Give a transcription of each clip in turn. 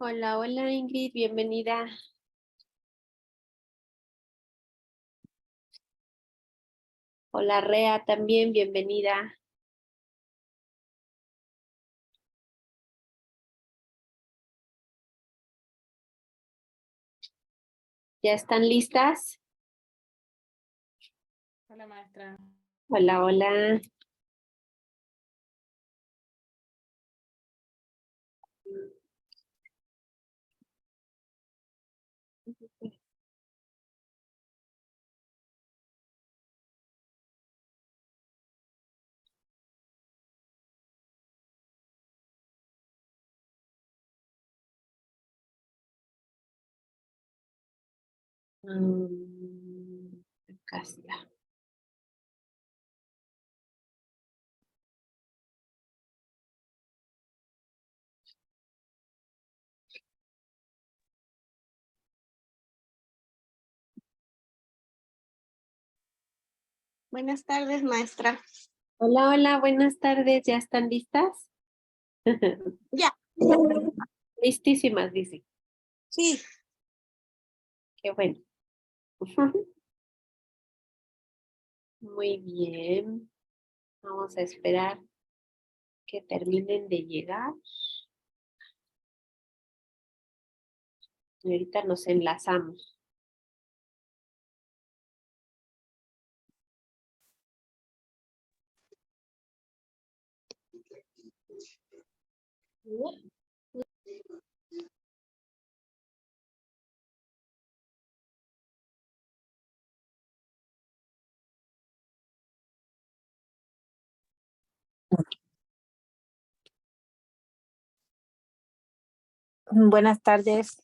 Hola, hola Ingrid, bienvenida. Hola Rea, también bienvenida. ¿Ya están listas? Hola, maestra. Hola, hola. Acá está. Buenas tardes, maestra. Hola, hola, buenas tardes. ¿Ya están listas? Ya. Listísimas, dice. Sí. Qué bueno. Muy bien. Vamos a esperar que terminen de llegar. Y ahorita nos enlazamos. Buenas tardes.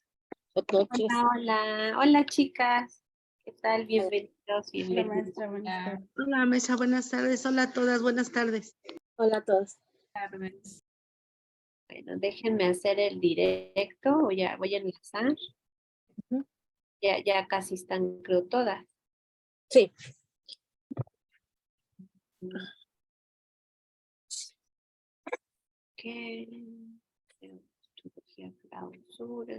Hola, hola. Hola, chicas. ¿Qué tal? Bienvenidos, Hola, bienvenidas. maestra. Buenas tardes. Hola, mesa, buenas tardes. Hola a todas, buenas tardes. Hola a todos. Bueno, déjenme hacer el directo, voy a enlazar. Ya casi están, creo, todas. Sí. Ok. Metodología clausura.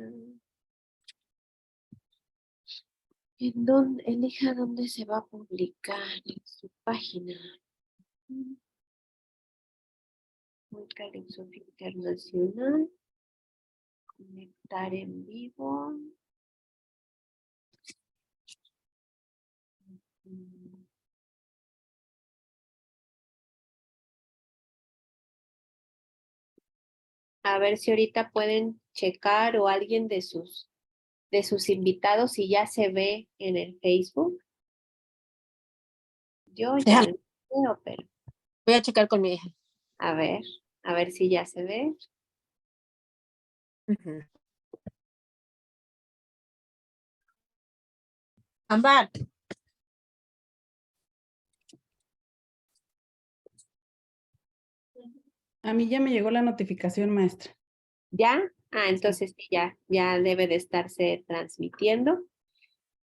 Elija dónde se va a publicar en su página. Calixofía Internacional. Conectar en vivo. A ver si ahorita pueden checar o alguien de sus invitados si ya se ve en el Facebook. Yo ya no veo, pero Voy a checar con mi hija. a ver si ya se ve. Ámbar. A mí ya me llegó la notificación, maestra. ¿Ya? Entonces sí, ya debe de estarse transmitiendo.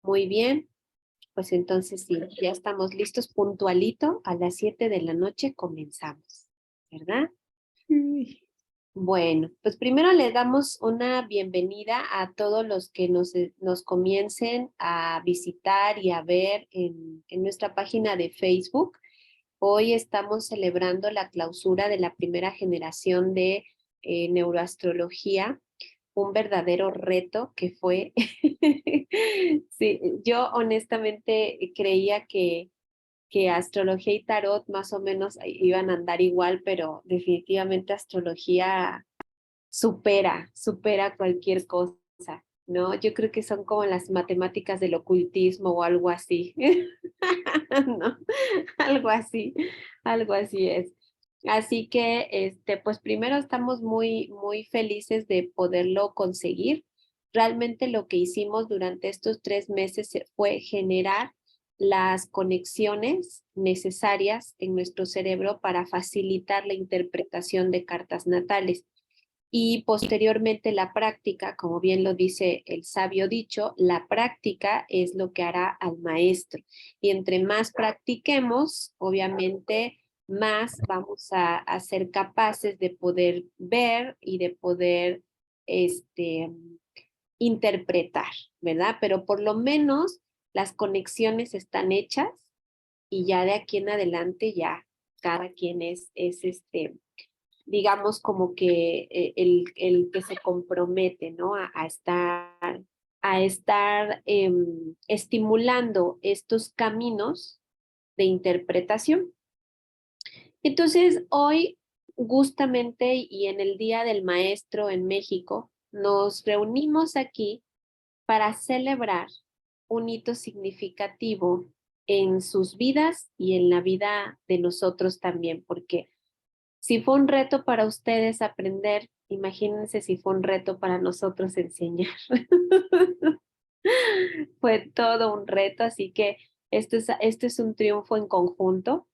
Muy bien. Pues entonces sí, ya estamos listos puntualito. A las 7 de la noche comenzamos, ¿verdad? Uy. Bueno, pues primero le damos una bienvenida a todos los que nos comiencen a visitar y a ver en nuestra página de Facebook. Hoy estamos celebrando la clausura de la primera generación de neuroastrología, un verdadero reto que fue. Sí, yo honestamente creía que astrología y tarot más o menos iban a andar igual, pero definitivamente astrología supera cualquier cosa, ¿no? Yo creo que son como las matemáticas del ocultismo o algo así, ¿no? Algo así es. Así que, pues primero estamos muy felices de poderlo conseguir. Realmente lo que hicimos durante estos 3 meses fue generar las conexiones necesarias en nuestro cerebro para facilitar la interpretación de cartas natales. Y posteriormente la práctica, como bien lo dice el sabio dicho, la práctica es lo que hará al maestro. Y entre más practiquemos, obviamente, más vamos a ser capaces de poder ver y de poder interpretar, ¿verdad? Pero por lo menos las conexiones están hechas y ya de aquí en adelante ya cada quien es digamos como que el que se compromete, ¿no? A estar estimulando estos caminos de interpretación. Entonces, hoy, justamente y en el Día del Maestro en México, nos reunimos aquí para celebrar un hito significativo en sus vidas y en la vida de nosotros también, porque si fue un reto para ustedes aprender, imagínense si fue un reto para nosotros enseñar. Fue todo un reto, así que esto es un triunfo en conjunto.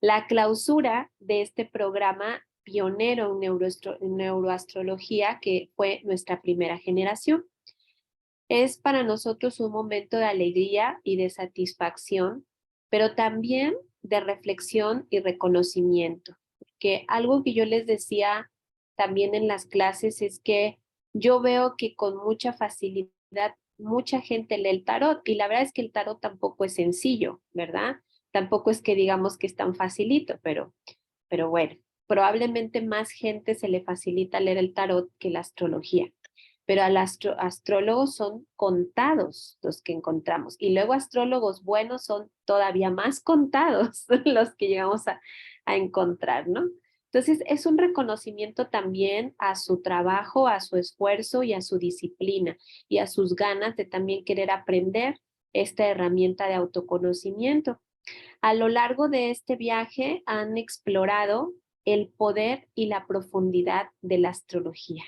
La clausura de este programa pionero en neuroastrología, que fue nuestra primera generación, es para nosotros un momento de alegría y de satisfacción, pero también de reflexión y reconocimiento. Que algo que yo les decía también en las clases es que yo veo que con mucha facilidad mucha gente lee el tarot y la verdad es que el tarot tampoco es sencillo, ¿verdad? Tampoco es que digamos que es tan facilito, pero bueno, probablemente más gente se le facilita leer el tarot que la astrología. Pero al astrólogos son contados los que encontramos. Y luego astrólogos buenos son todavía más contados los que llegamos a encontrar, ¿no? Entonces, es un reconocimiento también a su trabajo, a su esfuerzo y a su disciplina y a sus ganas de también querer aprender esta herramienta de autoconocimiento. A lo largo de este viaje han explorado el poder y la profundidad de la astrología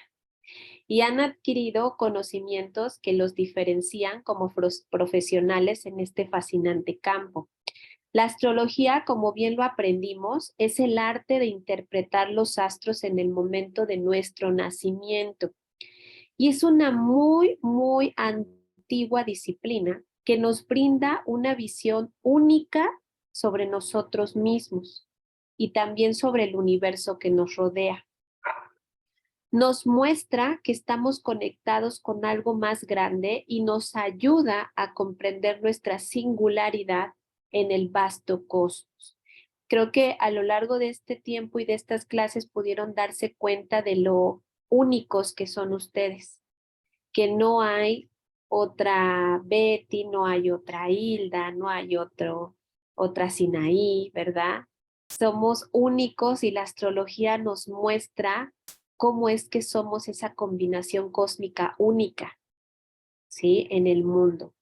y han adquirido conocimientos que los diferencian como profesionales en este fascinante campo. La astrología, como bien lo aprendimos, es el arte de interpretar los astros en el momento de nuestro nacimiento. Y es una muy, muy antigua disciplina que nos brinda una visión única sobre nosotros mismos y también sobre el universo que nos rodea. Nos muestra que estamos conectados con algo más grande y nos ayuda a comprender nuestra singularidad en el vasto cosmos. Creo que a lo largo de este tiempo y de estas clases pudieron darse cuenta de lo únicos que son ustedes, que no hay otra Betty, no hay otra Hilda, no hay otra Sinaí, ¿verdad? Somos únicos y la astrología nos muestra cómo es que somos esa combinación cósmica única, ¿sí? En el mundo.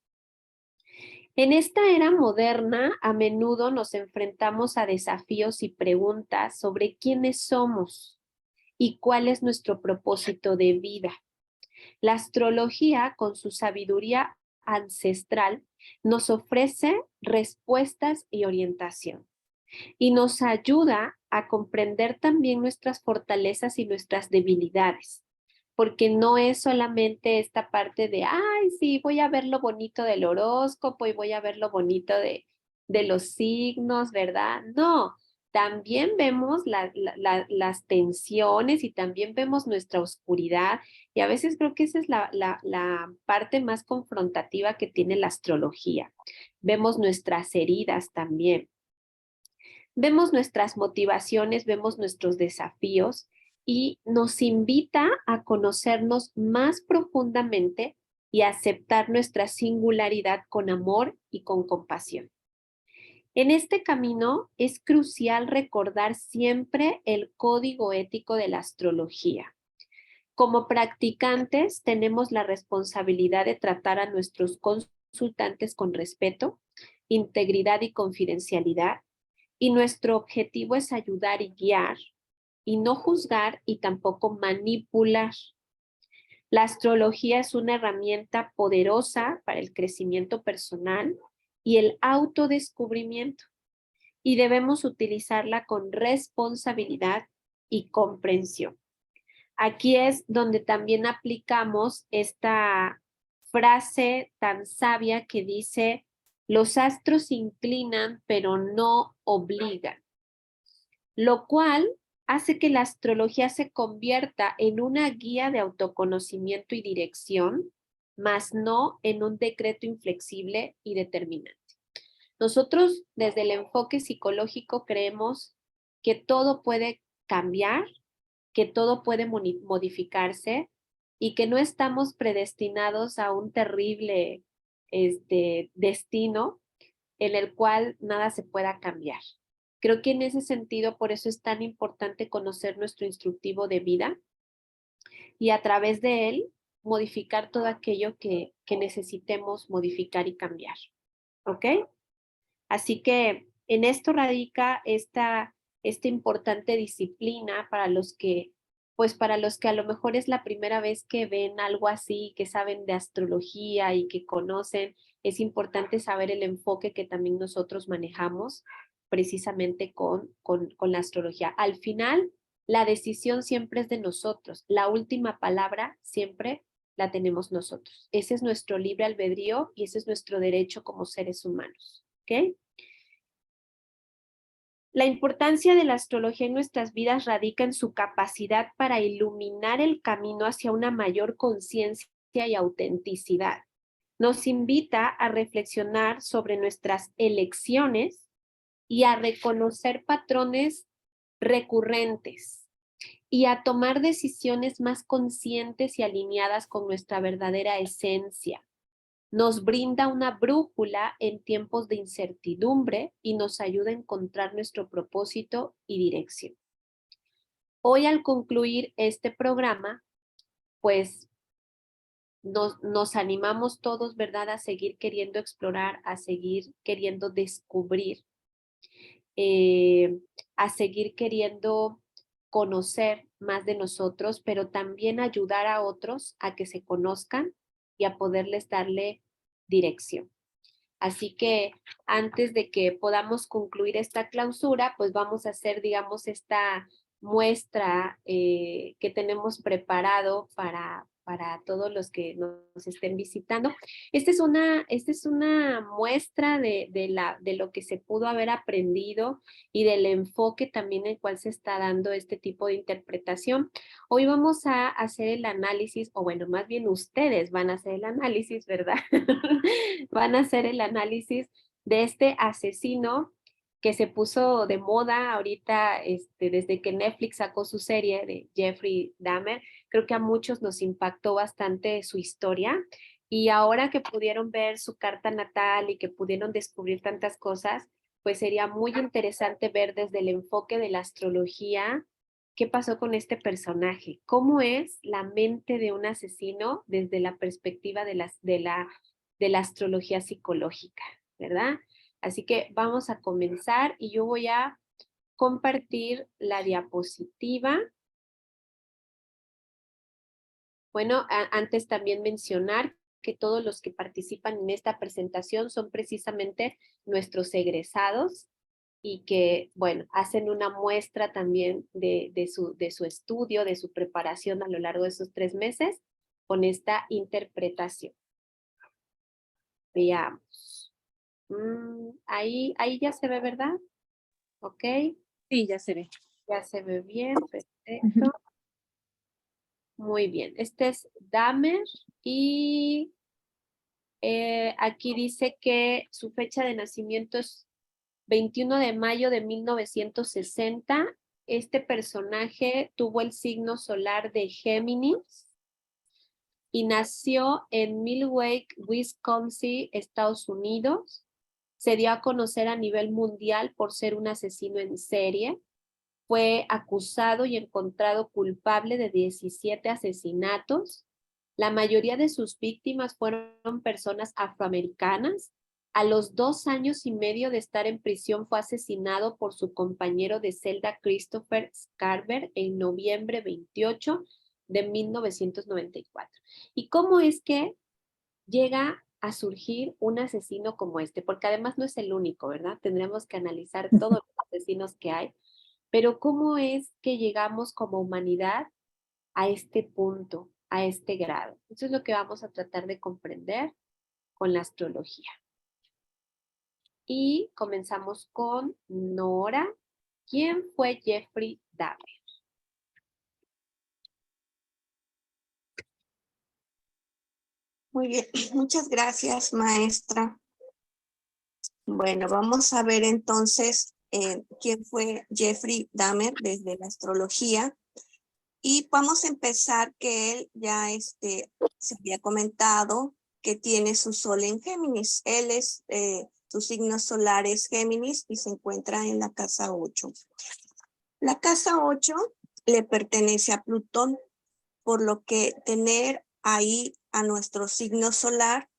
En esta era moderna, a menudo nos enfrentamos a desafíos y preguntas sobre quiénes somos y cuál es nuestro propósito de vida. La astrología, con su sabiduría ancestral, nos ofrece respuestas y orientación y nos ayuda a comprender también nuestras fortalezas y nuestras debilidades, porque no es solamente esta parte de, ay, sí, voy a ver lo bonito del horóscopo y voy a ver lo bonito de los signos, ¿verdad? No, también vemos las tensiones y también vemos nuestra oscuridad y a veces creo que esa es la parte más confrontativa que tiene la astrología. Vemos nuestras heridas también. Vemos nuestras motivaciones, vemos nuestros desafíos y nos invita a conocernos más profundamente y a aceptar nuestra singularidad con amor y con compasión. En este camino es crucial recordar siempre el código ético de la astrología. Como practicantes tenemos la responsabilidad de tratar a nuestros consultantes con respeto, integridad y confidencialidad, y nuestro objetivo es ayudar y guiar, y no juzgar y tampoco manipular. La astrología es una herramienta poderosa para el crecimiento personal y el autodescubrimiento, y debemos utilizarla con responsabilidad y comprensión. Aquí es donde también aplicamos esta frase tan sabia que dice, los astros inclinan, pero no obligan. Lo cual hace que la astrología se convierta en una guía de autoconocimiento y dirección, mas no en un decreto inflexible y determinante. Nosotros, desde el enfoque psicológico, creemos que todo puede cambiar, que todo puede modificarse y que no estamos predestinados a un terrible destino en el cual nada se pueda cambiar. Creo que en ese sentido, por eso es tan importante conocer nuestro instructivo de vida y a través de él modificar todo aquello que necesitemos modificar y cambiar. ¿Ok? Así que en esto radica esta importante disciplina para los que a lo mejor es la primera vez que ven algo así, que saben de astrología y que conocen, es importante saber el enfoque que también nosotros manejamos precisamente con la astrología. Al final, la decisión siempre es de nosotros. La última palabra siempre la tenemos nosotros. Ese es nuestro libre albedrío y ese es nuestro derecho como seres humanos. ¿Ok? La importancia de la astrología en nuestras vidas radica en su capacidad para iluminar el camino hacia una mayor conciencia y autenticidad. Nos invita a reflexionar sobre nuestras elecciones y a reconocer patrones recurrentes y a tomar decisiones más conscientes y alineadas con nuestra verdadera esencia. Nos brinda una brújula en tiempos de incertidumbre y nos ayuda a encontrar nuestro propósito y dirección. Hoy, al concluir este programa, pues nos animamos todos, ¿verdad?, a seguir queriendo explorar, a seguir queriendo descubrir, a seguir queriendo conocer más de nosotros, pero también ayudar a otros a que se conozcan y a poderles darle dirección. Así que antes de que podamos concluir esta clausura, pues vamos a hacer, digamos, esta muestra que tenemos preparado para todos los que nos estén visitando. Esta es una muestra de lo que se pudo haber aprendido y del enfoque también en el cual se está dando este tipo de interpretación. Hoy vamos a hacer el análisis, o bueno, más bien ustedes van a hacer el análisis, ¿verdad? Van a hacer el análisis de este asesino que se puso de moda ahorita desde que Netflix sacó su serie de Jeffrey Dahmer. Creo que a muchos nos impactó bastante su historia y ahora que pudieron ver su carta natal y que pudieron descubrir tantas cosas, pues sería muy interesante ver desde el enfoque de la astrología qué pasó con este personaje, cómo es la mente de un asesino desde la perspectiva de la astrología psicológica, ¿verdad? Así que vamos a comenzar y yo voy a compartir la diapositiva. Bueno, antes también mencionar que todos los que participan en esta presentación son precisamente nuestros egresados y que, bueno, hacen una muestra también de su estudio, de su preparación a lo largo de esos 3 meses con esta interpretación. Veamos. Ahí ya se ve, ¿verdad? Ok, Sí, ya se ve. ya se ve bien, perfecto. Muy bien, este es Dahmer y aquí dice que su fecha de nacimiento es 21 de mayo de 1960. Este personaje tuvo el signo solar de Géminis y nació en Milwaukee, Wisconsin, Estados Unidos. Se dio a conocer a nivel mundial por ser un asesino en serie. Fue acusado y encontrado culpable de 17 asesinatos. La mayoría de sus víctimas fueron personas afroamericanas. A los 2 años y medio de estar en prisión fue asesinado por su compañero de celda Christopher Scarver en noviembre 28 de 1994. ¿Y cómo es que llega a surgir un asesino como este? Porque además no es el único, ¿verdad? Tendremos que analizar todos los asesinos que hay. Pero ¿cómo es que llegamos como humanidad a este punto, a este grado? Eso es lo que vamos a tratar de comprender con la astrología. Y comenzamos con Nora. ¿Quién fue Jeffrey Dahmer? Muy bien, muchas gracias, maestra. Bueno, vamos a ver entonces quién fue Jeffrey Dahmer desde la astrología. Y vamos a empezar que él ya se había comentado que tiene su sol en Géminis. Él es, su signo solar es Géminis y se encuentra en la casa 8. La casa 8 le pertenece a Plutón, por lo que tener ahí a nuestro signo solar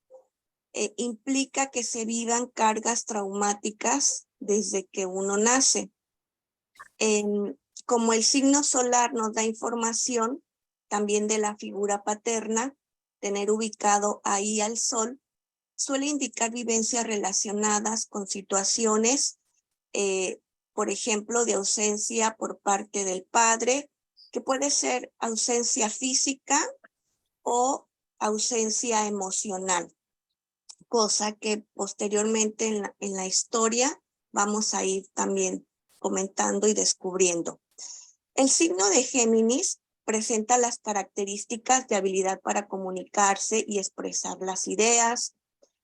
implica que se vivan cargas traumáticas desde que uno nace. Como el signo solar nos da información también de la figura paterna, tener ubicado ahí al sol suele indicar vivencias relacionadas con situaciones, por ejemplo, de ausencia por parte del padre, que puede ser ausencia física o ausencia emocional, cosa que posteriormente en la historia vamos a ir también comentando y descubriendo. El signo de Géminis presenta las características de habilidad para comunicarse y expresar las ideas,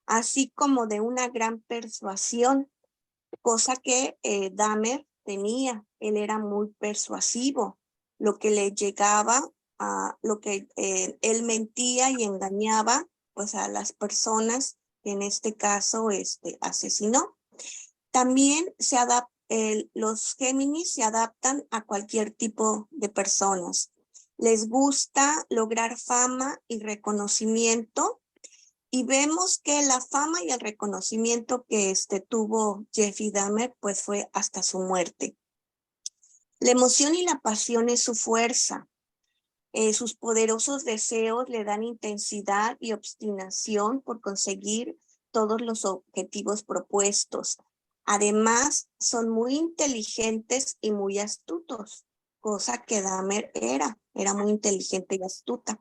así como de una gran persuasión, cosa que Dahmer tenía. Él era muy persuasivo, lo que le llegaba a lo que él mentía y engañaba pues a las personas que en este caso asesinó. También los Géminis se adaptan a cualquier tipo de personas. Les gusta lograr fama y reconocimiento, y vemos que la fama y el reconocimiento que tuvo Jeffrey Dahmer pues fue hasta su muerte. La emoción y la pasión es su fuerza. Sus poderosos deseos le dan intensidad y obstinación por conseguir todos los objetivos propuestos. Además, son muy inteligentes y muy astutos, cosa que Dahmer era muy inteligente y astuta.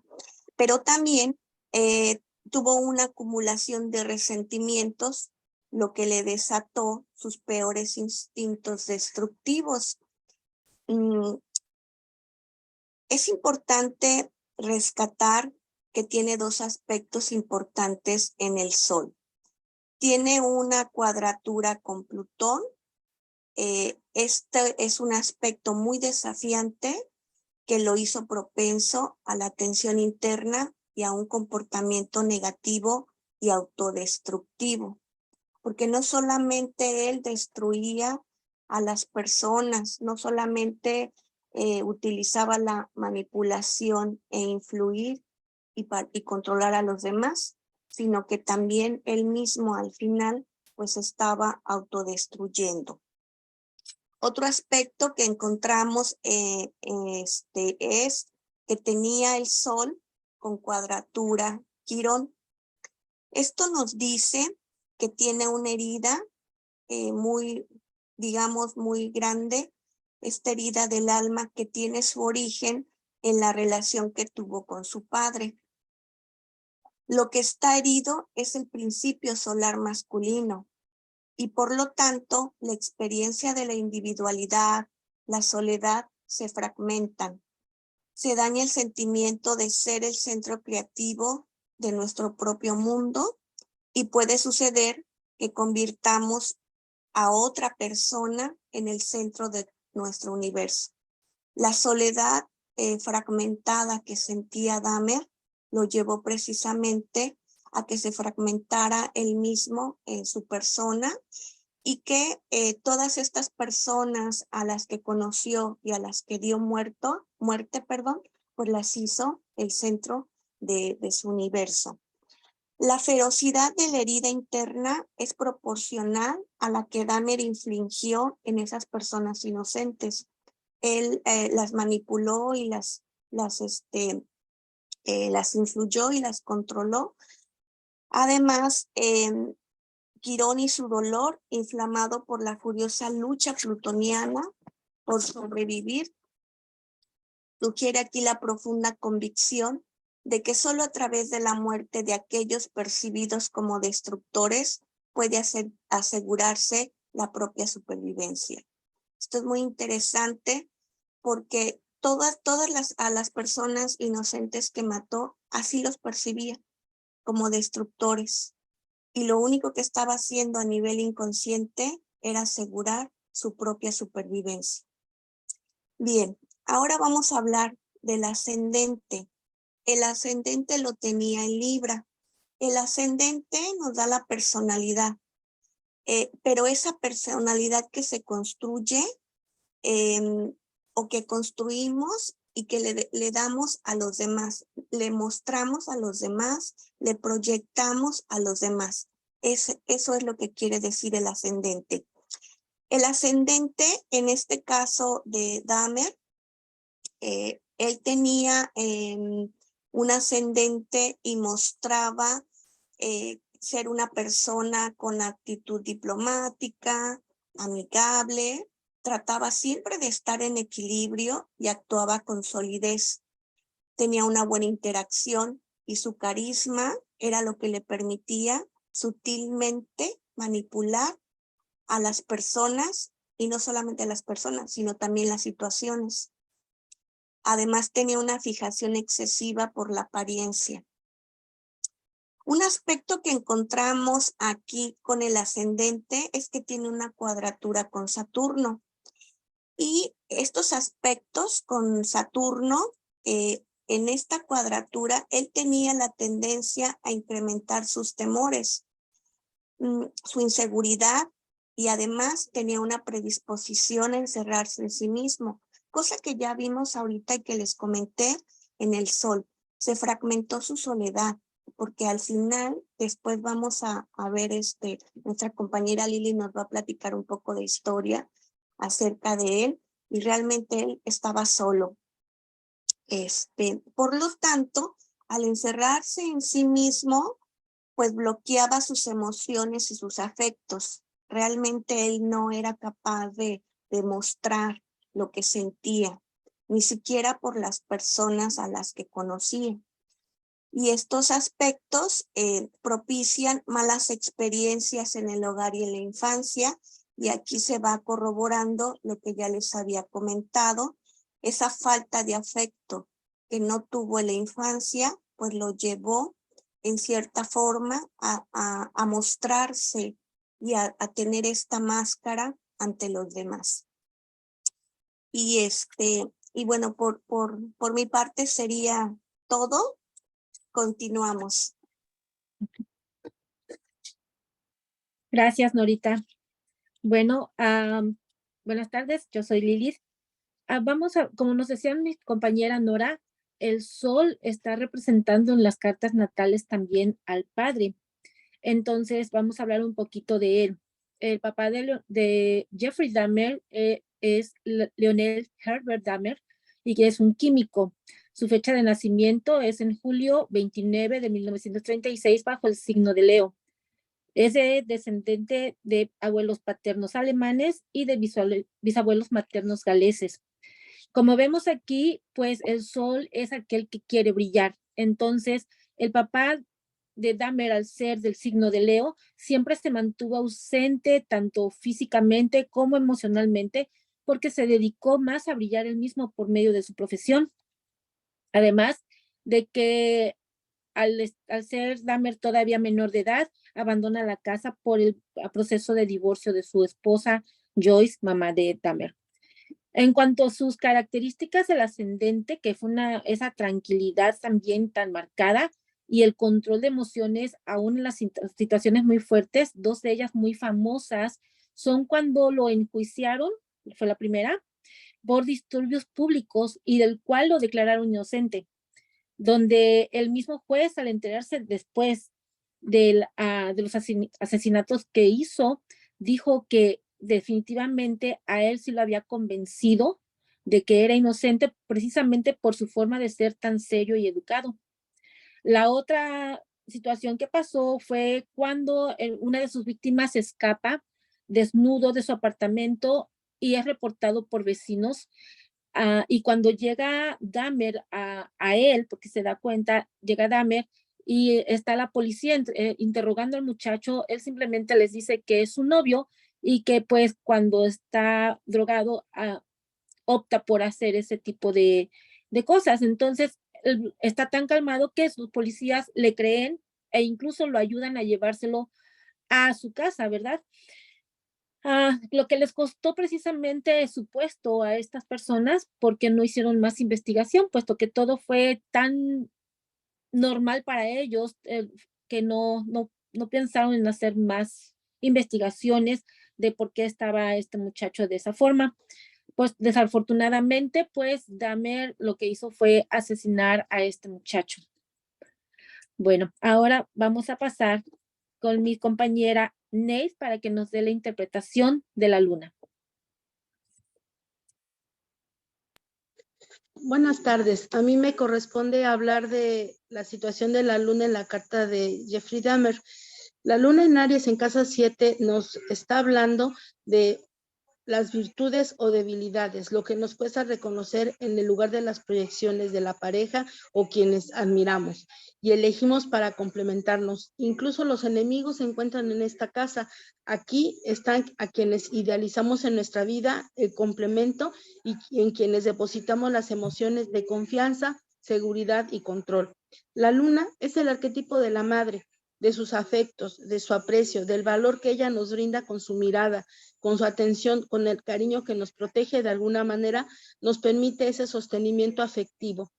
Pero también tuvo una acumulación de resentimientos, lo que le desató sus peores instintos destructivos. Es importante rescatar que tiene dos aspectos importantes en el Sol. Tiene una cuadratura con Plutón. Este es un aspecto muy desafiante que lo hizo propenso a la tensión interna y a un comportamiento negativo y autodestructivo, porque no solamente él destruía a las personas, no solamente utilizaba la manipulación e influir y controlar a los demás, sino que también él mismo al final pues estaba autodestruyendo. Otro aspecto que encontramos es que tenía el Sol con cuadratura Quirón. Esto nos dice que tiene una herida muy grande, esta herida del alma que tiene su origen en la relación que tuvo con su padre. Lo que está herido es el principio solar masculino y por lo tanto la experiencia de la individualidad, la soledad se fragmentan. Se daña el sentimiento de ser el centro creativo de nuestro propio mundo y puede suceder que convirtamos a otra persona en el centro de nuestro universo. La soledad fragmentada que sentía Dahmer lo llevó precisamente a que se fragmentara él mismo en su persona y que todas estas personas a las que conoció y a las que dio muerte, pues las hizo el centro de su universo. La ferocidad de la herida interna es proporcional a la que Dahmer infligió en esas personas inocentes. Él las manipuló y las influyó y las controló. Además, Quirón y su dolor, inflamado por la furiosa lucha plutoniana por sobrevivir, sugiere aquí la profunda convicción de que solo a través de la muerte de aquellos percibidos como destructores puede asegurarse la propia supervivencia. Esto es muy interesante porque a las personas inocentes que mató, así los percibía. como destructores. Y lo único que estaba haciendo a nivel inconsciente era asegurar su propia supervivencia. Bien, ahora vamos a hablar del ascendente. El ascendente lo tenía en Libra. El ascendente nos da la personalidad, pero esa personalidad que se construye o que construimos y que le damos a los demás, le mostramos a los demás, le proyectamos a los demás. Eso es lo que quiere decir el ascendente. El ascendente, en este caso de Dahmer, él tenía un ascendente y mostraba ser una persona con actitud diplomática, amigable, trataba siempre de estar en equilibrio y actuaba con solidez. Tenía una buena interacción y su carisma era lo que le permitía sutilmente manipular a las personas, y no solamente a las personas, sino también las situaciones. Además, tenía una fijación excesiva por la apariencia. Un aspecto que encontramos aquí con el ascendente es que tiene una cuadratura con Saturno. Y estos aspectos con Saturno, en esta cuadratura, él tenía la tendencia a incrementar sus temores, su inseguridad, y además tenía una predisposición a encerrarse en sí mismo, cosa que ya vimos ahorita y que les comenté en el Sol. Se fragmentó su soledad, porque al final, después vamos a ver, nuestra compañera Lili nos va a platicar un poco de historia acerca de él, y realmente él estaba solo. Por lo tanto, al encerrarse en sí mismo, pues bloqueaba sus emociones y sus afectos. Realmente él no era capaz de demostrar lo que sentía, ni siquiera por las personas a las que conocía. Y estos aspectos propician malas experiencias en el hogar y en la infancia, y aquí se va corroborando lo que ya les había comentado, esa falta de afecto que no tuvo en la infancia, pues lo llevó en cierta forma a mostrarse y a tener esta máscara ante los demás. Y bueno, por mi parte sería todo. Continuamos. Gracias, Norita. Bueno, buenas tardes, yo soy Lilith. Como nos decía mi compañera Nora, el sol está representando en las cartas natales también al padre. Entonces vamos a hablar un poquito de él. El papá de Jeffrey Dahmer es Leonel Herbert Dahmer, y que es un químico. Su fecha de nacimiento es en julio 29 de 1936 bajo el signo de Leo. Es descendente de abuelos paternos alemanes y de bisabuelos maternos galeses. Como vemos aquí, pues el sol es aquel que quiere brillar. Entonces, el papá de Dahmer, al ser del signo de Leo, siempre se mantuvo ausente tanto físicamente como emocionalmente, porque se dedicó más a brillar él mismo por medio de su profesión. Además de que al ser Dahmer todavía menor de edad, abandona la casa por el proceso de divorcio de su esposa Joyce, mamá de Dahmer. En cuanto a sus características del ascendente, que fue esa tranquilidad también tan marcada y el control de emociones, aún en las situaciones muy fuertes, dos de ellas muy famosas son cuando lo enjuiciaron, fue la primera, por disturbios públicos y del cual lo declararon inocente, donde el mismo juez, al enterarse después de los asesinatos que hizo, dijo que definitivamente a él sí lo había convencido de que era inocente precisamente por su forma de ser tan serio y educado. La otra situación que pasó fue cuando una de sus víctimas escapa desnudo de su apartamento y es reportado por vecinos. Y cuando llega Dahmer a él, porque se da cuenta, llega Dahmer y está la policía interrogando al muchacho, él simplemente les dice que es su novio y que pues cuando está drogado opta por hacer ese tipo de cosas. Entonces está tan calmado que sus policías le creen e incluso lo ayudan a llevárselo a su casa, ¿verdad? Lo que les costó precisamente su puesto a estas personas porque no hicieron más investigación, puesto que todo fue tan normal para ellos, que no pensaron en hacer más investigaciones de por qué estaba este muchacho de esa forma. Pues desafortunadamente, pues Dahmer lo que hizo fue asesinar a este muchacho. Bueno, ahora vamos a pasar con mi compañera Neis para que nos dé la interpretación de la luna. Buenas tardes. A mí me corresponde hablar de la situación de la luna en la carta de Jeffrey Dahmer. La luna en Aries en casa 7 nos está hablando de las virtudes o debilidades, lo que nos cuesta reconocer en el lugar de las proyecciones de la pareja o quienes admiramos y elegimos para complementarnos. Incluso los enemigos se encuentran en esta casa. Aquí están a quienes idealizamos en nuestra vida el complemento y en quienes depositamos las emociones de confianza, seguridad y control. La luna es el arquetipo de la madre, de sus afectos, de su aprecio, del valor que ella nos brinda con su mirada, con su atención, con el cariño que nos protege de alguna manera, nos permite ese sostenimiento afectivo,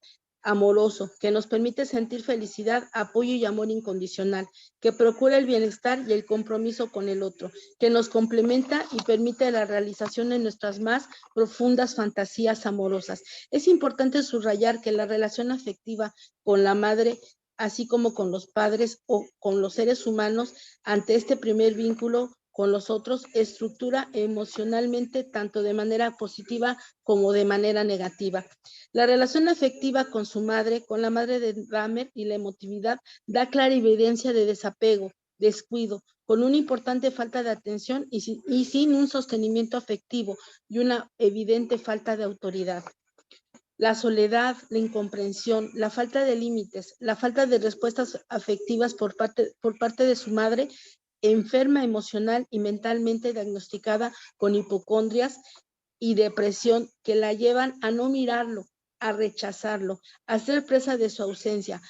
amoroso, que nos permite sentir felicidad, apoyo y amor incondicional, que procura el bienestar y el compromiso con el otro, que nos complementa y permite la realización de nuestras más profundas fantasías amorosas. Es importante subrayar que la relación afectiva con la madre, así como con los padres o con los seres humanos, ante este primer vínculo con los otros, estructura emocionalmente tanto de manera positiva como de manera negativa. La relación afectiva con su madre, con la madre de Dahmer y la emotividad da clara evidencia de desapego, descuido, con una importante falta de atención y sin un sostenimiento afectivo y una evidente falta de autoridad. La soledad, la incomprensión, la falta de límites, la falta de respuestas afectivas por parte de su madre, enferma emocional y mentalmente diagnosticada con hipocondrias y depresión que la llevan a no mirarlo, a rechazarlo, a ser presa de su ausencia.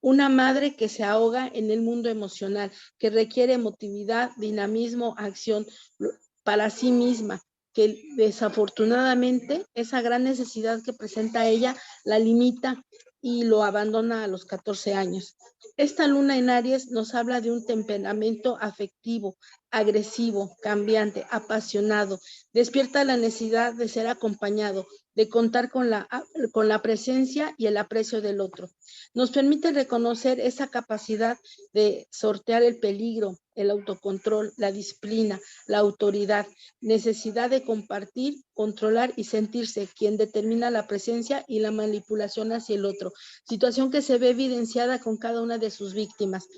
Una madre que se ahoga en el mundo emocional, que requiere emotividad, dinamismo, acción para sí misma, que desafortunadamente esa gran necesidad que presenta ella la limita y lo abandona a los 14 años. Esta luna en Aries nos habla de un temperamento afectivo, agresivo, cambiante, apasionado, despierta la necesidad de ser acompañado, de contar con la presencia y el aprecio del otro. Nos permite reconocer esa capacidad de sortear el peligro, el autocontrol, la disciplina, la autoridad, necesidad de compartir, controlar y sentirse quien determina la presencia y la manipulación hacia el otro, situación que se ve evidenciada con cada una de sus víctimas.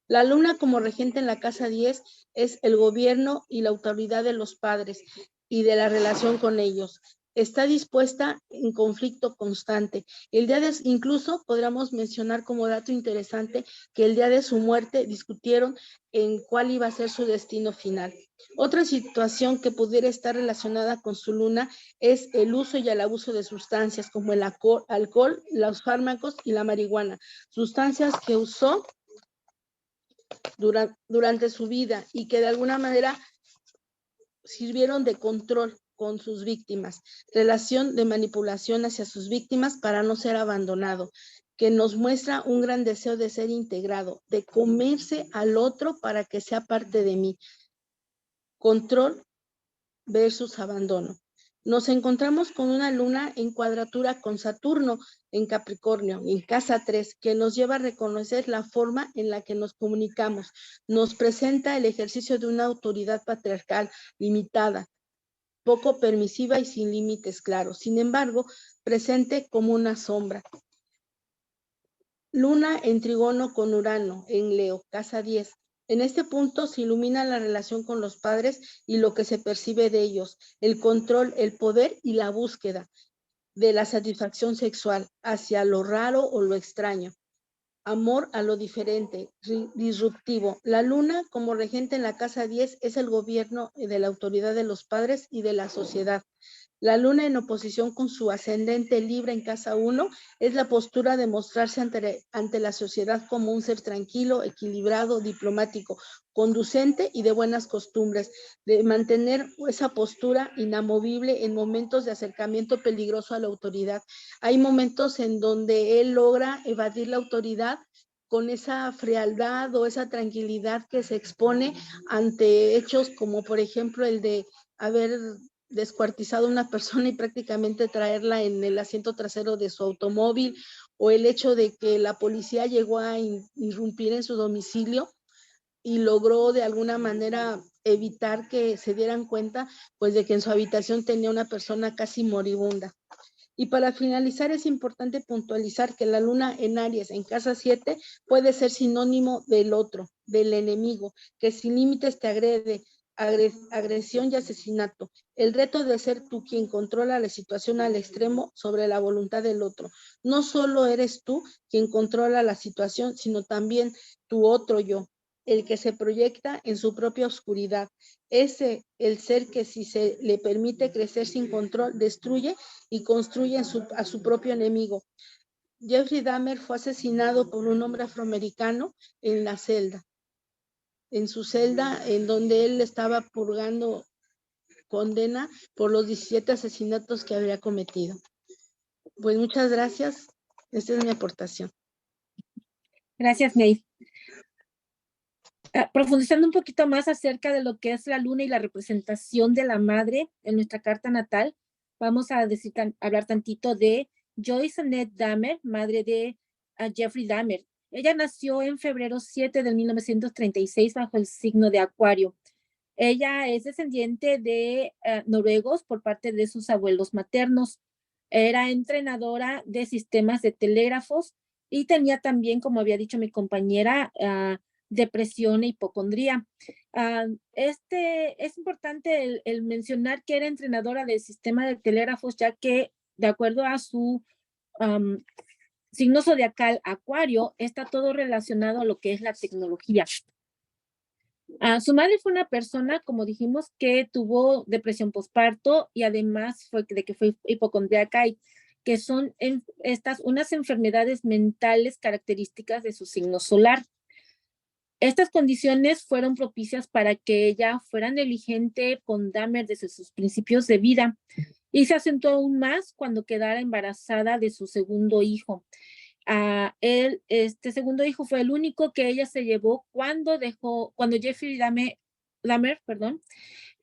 La luna como regente en la casa 10 es el gobierno y la autoridad de los padres y de la relación con ellos. Está dispuesta en conflicto constante. Incluso podríamos mencionar como dato interesante que el día de su muerte discutieron en cuál iba a ser su destino final. Otra situación que pudiera estar relacionada con su luna es el uso y el abuso de sustancias como el alcohol, los fármacos y la marihuana, sustancias que usó durante su vida y que de alguna manera sirvieron de control con sus víctimas, relación de manipulación hacia sus víctimas para no ser abandonado, que nos muestra un gran deseo de ser integrado, de comerse al otro para que sea parte de mí. Control versus abandono. Nos encontramos con una luna en cuadratura con Saturno en Capricornio, en casa 3, que nos lleva a reconocer la forma en la que nos comunicamos. Nos presenta el ejercicio de una autoridad patriarcal limitada, poco permisiva y sin límites claros. Sin embargo, presente como una sombra. Luna en trigono con Urano en Leo, casa 10. En este punto se ilumina la relación con los padres y lo que se percibe de ellos, el control, el poder y la búsqueda de la satisfacción sexual hacia lo raro o lo extraño. Amor a lo diferente, disruptivo. La luna, como regente en la casa 10, es el gobierno de la autoridad de los padres y de la sociedad. La luna en oposición con su ascendente Libra en casa 1 es la postura de mostrarse ante la sociedad como un ser tranquilo, equilibrado, diplomático, conducente y de buenas costumbres, de mantener esa postura inamovible en momentos de acercamiento peligroso a la autoridad. Hay momentos en donde él logra evadir la autoridad con esa frialdad o esa tranquilidad que se expone ante hechos como por ejemplo el de haber descuartizado a una persona y prácticamente traerla en el asiento trasero de su automóvil, o el hecho de que la policía llegó a irrumpir en su domicilio y logró de alguna manera evitar que se dieran cuenta pues de que en su habitación tenía una persona casi moribunda. Y para finalizar, es importante puntualizar que la luna en Aries en casa 7 puede ser sinónimo del otro, del enemigo, que sin límites te agrede, agresión y asesinato. El reto de ser tú quien controla la situación al extremo sobre la voluntad del otro. No solo eres tú quien controla la situación, sino también tu otro yo, el que se proyecta en su propia oscuridad. Ese, el ser que si se le permite crecer sin control, destruye y construye a su propio enemigo. Jeffrey Dahmer fue asesinado por un hombre afroamericano en la celda, en su celda en donde él estaba purgando condena por los 17 asesinatos que había cometido. Pues muchas gracias. Esta es mi aportación. Gracias, Ney. Profundizando un poquito más acerca de lo que es la luna y la representación de la madre en nuestra carta natal, vamos a hablar tantito de Joyce Annette Dahmer, madre de Jeffrey Dahmer. Ella nació en febrero 7 de 1936 bajo el signo de Acuario. Ella es descendiente de noruegos por parte de sus abuelos maternos. Era entrenadora de sistemas de telégrafos y tenía también, como había dicho mi compañera, depresión e hipocondría. Es importante el mencionar que era entrenadora del sistema de telégrafos, ya que de acuerdo a su signo zodiacal Acuario, está todo relacionado a lo que es la tecnología. Su madre fue una persona, como dijimos, que tuvo depresión postparto y además fue hipocondríaca, y que son unas enfermedades mentales características de su signo solar. Estas condiciones fueron propicias para que ella fuera negligente con Dahmer desde sus principios de vida y se acentuó aún más cuando quedara embarazada de su segundo hijo. Este segundo hijo fue el único que ella se llevó cuando Jeffrey Dahmer,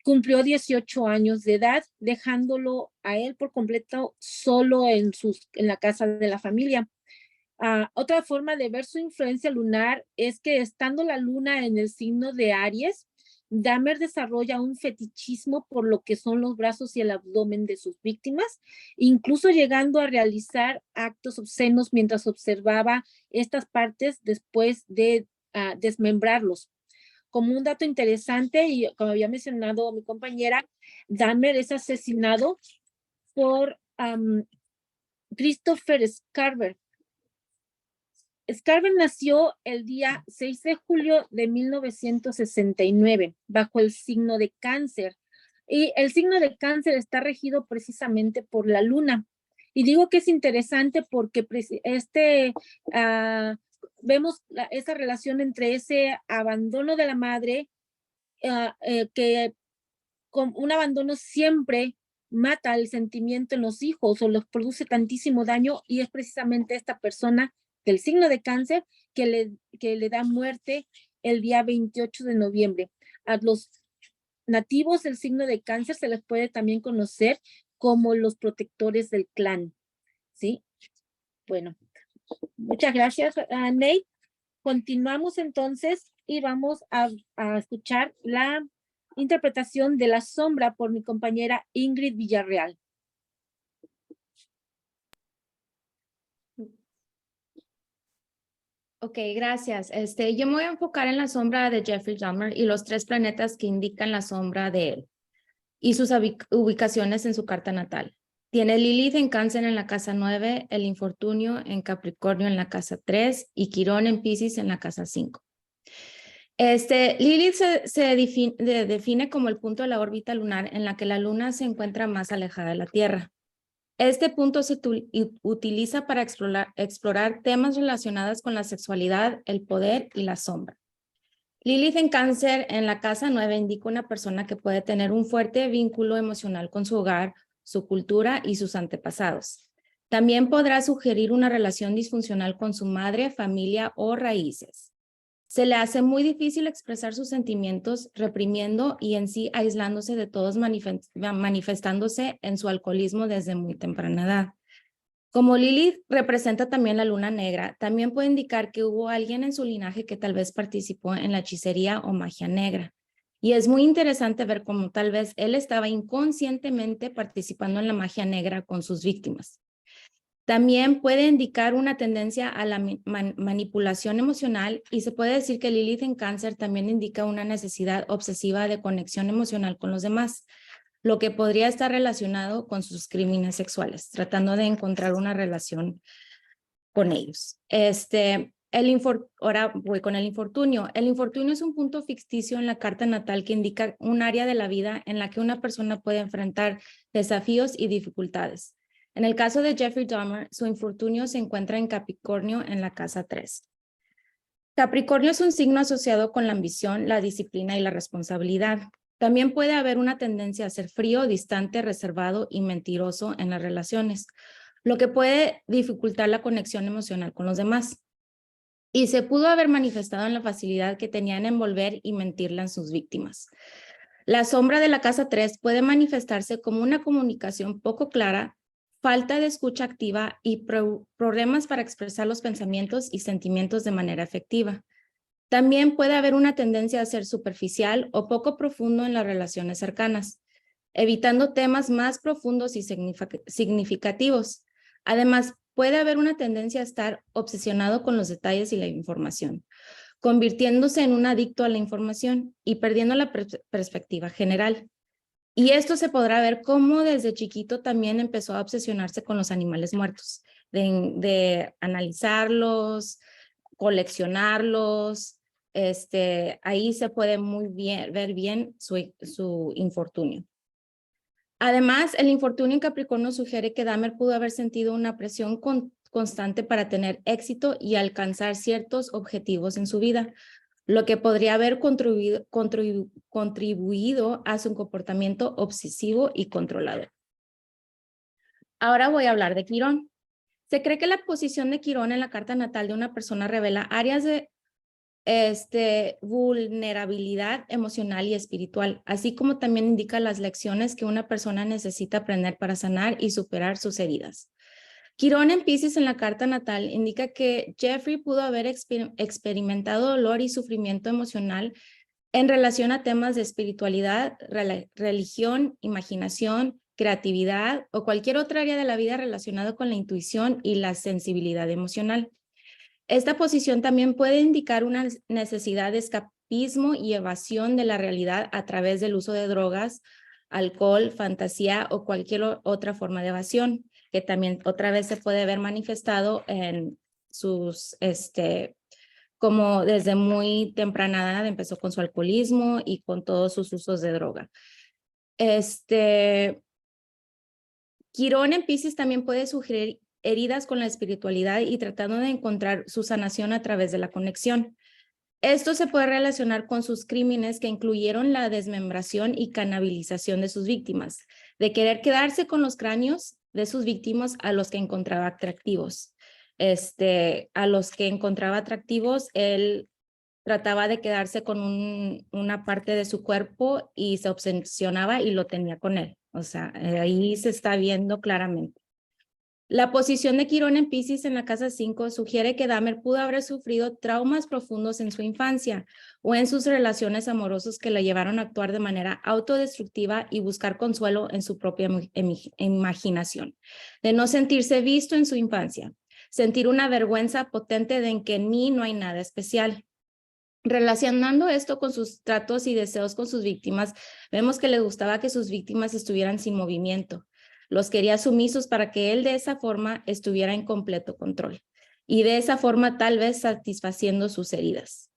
cumplió 18 años de edad, dejándolo a él por completo solo en la casa de la familia. Otra forma de ver su influencia lunar es que estando la luna en el signo de Aries, Dahmer desarrolla un fetichismo por lo que son los brazos y el abdomen de sus víctimas, incluso llegando a realizar actos obscenos mientras observaba estas partes después de desmembrarlos. Como un dato interesante, y como había mencionado mi compañera, Dahmer es asesinado por Christopher Scarver. Scarver nació el día 6 de julio de 1969 bajo el signo de Cáncer. Y el signo de Cáncer está regido precisamente por la luna. Y digo que es interesante porque vemos esa relación entre ese abandono de la madre, que con un abandono siempre mata el sentimiento en los hijos o los produce tantísimo daño, y es precisamente esta persona del signo de Cáncer que le da muerte el día 28 de noviembre. A los nativos del signo de Cáncer se les puede también conocer como los protectores del clan, ¿sí? Bueno, muchas gracias, Nate. Continuamos entonces y vamos a escuchar la interpretación de La Sombra por mi compañera Ingrid Villarreal. Ok, gracias. Yo me voy a enfocar en la sombra de Jeffrey Dahmer y los 3 planetas que indican la sombra de él y sus ubicaciones en su carta natal. Tiene Lilith en Cáncer en la casa 9, el infortunio en Capricornio en la casa 3 y Quirón en Piscis en la casa 5. Lilith se define como el punto de la órbita lunar en la que la luna se encuentra más alejada de la Tierra. Este punto se utiliza para explorar temas relacionados con la sexualidad, el poder y la sombra. Lilith en Cáncer en la casa 9 indica una persona que puede tener un fuerte vínculo emocional con su hogar, su cultura y sus antepasados. También podrá sugerir una relación disfuncional con su madre, familia o raíces. Se le hace muy difícil expresar sus sentimientos, reprimiendo y en sí aislándose de todos, manifestándose en su alcoholismo desde muy temprana edad. Como Lilith representa también la luna negra, también puede indicar que hubo alguien en su linaje que tal vez participó en la hechicería o magia negra. Y es muy interesante ver cómo tal vez él estaba inconscientemente participando en la magia negra con sus víctimas. También puede indicar una tendencia a la manipulación emocional y se puede decir que Lilith en Cáncer también indica una necesidad obsesiva de conexión emocional con los demás, lo que podría estar relacionado con sus crímenes sexuales, tratando de encontrar una relación con ellos. Ahora voy con el infortunio. El infortunio es un punto ficticio en la carta natal que indica un área de la vida en la que una persona puede enfrentar desafíos y dificultades. En el caso de Jeffrey Dahmer, su infortunio se encuentra en Capricornio en la casa 3. Capricornio es un signo asociado con la ambición, la disciplina y la responsabilidad. También puede haber una tendencia a ser frío, distante, reservado y mentiroso en las relaciones, lo que puede dificultar la conexión emocional con los demás. Y se pudo haber manifestado en la facilidad que tenía en envolver y mentirle a sus víctimas. La sombra de la casa 3 puede manifestarse como una comunicación poco clara, falta de escucha activa y problemas para expresar los pensamientos y sentimientos de manera efectiva. También puede haber una tendencia a ser superficial o poco profundo en las relaciones cercanas, evitando temas más profundos y significativos. Además, puede haber una tendencia a estar obsesionado con los detalles y la información, convirtiéndose en un adicto a la información y perdiendo la perspectiva general. Y esto se podrá ver cómo desde chiquito también empezó a obsesionarse con los animales muertos, de analizarlos, coleccionarlos. Ahí se puede ver bien su infortunio. Además, el infortunio en Capricornio sugiere que Dahmer pudo haber sentido una presión constante para tener éxito y alcanzar ciertos objetivos en su vida, lo que podría haber contribuido a su comportamiento obsesivo y controlador. Ahora voy a hablar de Quirón. Se cree que la posición de Quirón en la carta natal de una persona revela áreas de vulnerabilidad emocional y espiritual, así como también indica las lecciones que una persona necesita aprender para sanar y superar sus heridas. Quirón en Piscis en la carta natal indica que Jeffrey pudo haber experimentado dolor y sufrimiento emocional en relación a temas de espiritualidad, religión, imaginación, creatividad o cualquier otra área de la vida relacionada con la intuición y la sensibilidad emocional. Esta posición también puede indicar una necesidad de escapismo y evasión de la realidad a través del uso de drogas, alcohol, fantasía o cualquier otra forma de evasión, que también otra vez se puede ver manifestado en sus, como desde muy temprana edad empezó con su alcoholismo y con todos sus usos de droga. Quirón en Piscis también puede sugerir heridas con la espiritualidad y tratando de encontrar su sanación a través de la conexión. Esto se puede relacionar con sus crímenes que incluyeron la desmembración y canibalización de sus víctimas, de querer quedarse con los cráneos de sus víctimas a los que encontraba atractivos. A los que encontraba atractivos, él trataba de quedarse con una parte de su cuerpo y se obsesionaba y lo tenía con él. O sea, ahí se está viendo claramente. La posición de Quirón en Piscis en la casa 5 sugiere que Dahmer pudo haber sufrido traumas profundos en su infancia o en sus relaciones amorosas que le llevaron a actuar de manera autodestructiva y buscar consuelo en su propia imaginación, de no sentirse visto en su infancia, sentir una vergüenza potente de que en mí no hay nada especial. Relacionando esto con sus tratos y deseos con sus víctimas, vemos que le gustaba que sus víctimas estuvieran sin movimiento. Los quería sumisos para que él de esa forma estuviera en completo control y de esa forma tal vez satisfaciendo sus heridas.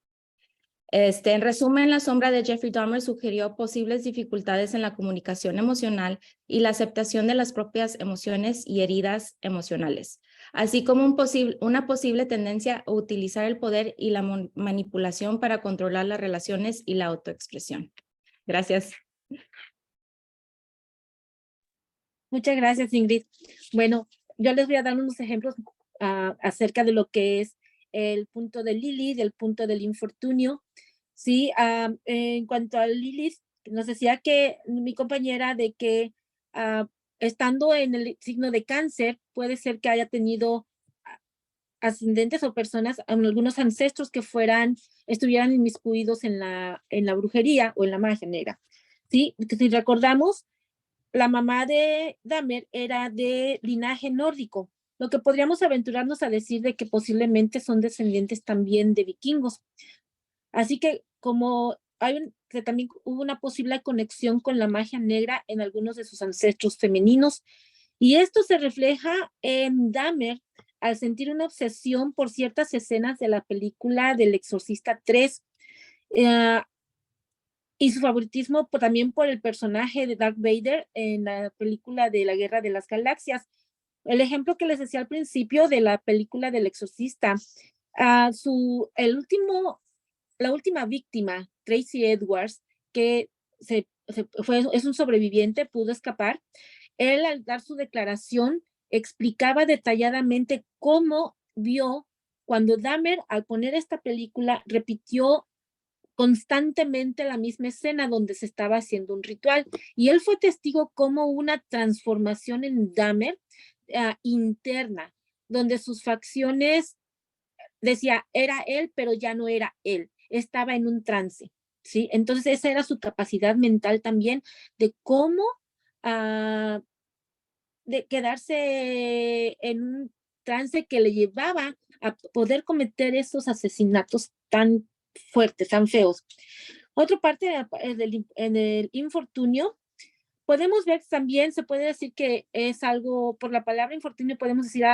En resumen, la sombra de Jeffrey Dahmer sugirió posibles dificultades en la comunicación emocional y la aceptación de las propias emociones y heridas emocionales, así como una posible tendencia a utilizar el poder y la manipulación para controlar las relaciones y la autoexpresión. Gracias. Muchas gracias, Ingrid. Bueno, yo les voy a dar unos ejemplos acerca de lo que es el punto de Lilith, el punto del infortunio. Sí, en cuanto a Lilith, nos decía que mi compañera de que estando en el signo de cáncer, puede ser que haya tenido ascendentes o personas, algunos ancestros que estuvieran inmiscuidos en la brujería o en la magia negra. Sí, si recordamos, la mamá de Dahmer era de linaje nórdico, lo que podríamos aventurarnos a decir de que posiblemente son descendientes también de vikingos. Así que como que también hubo una posible conexión con la magia negra en algunos de sus ancestros femeninos, y esto se refleja en Dahmer al sentir una obsesión por ciertas escenas de la película del Exorcista 3, y su favoritismo también por el personaje de Darth Vader en la película de la Guerra de las Galaxias. El ejemplo que les decía al principio de la película del Exorcista, la última víctima, Tracy Edwards, que es un sobreviviente, pudo escapar. Él, al dar su declaración, explicaba detalladamente cómo vio cuando Dahmer, al poner esta película, repitió constantemente la misma escena donde se estaba haciendo un ritual. Y él fue testigo como una transformación en Dahmer interna, donde sus facciones, decía, era él, pero ya no era él, estaba en un trance, ¿sí? Entonces esa era su capacidad mental también de cómo de quedarse en un trance que le llevaba a poder cometer esos asesinatos tan fuertes, tan feos. Otra parte en el infortunio, podemos ver también, se puede decir que es algo, por la palabra infortunio podemos decir,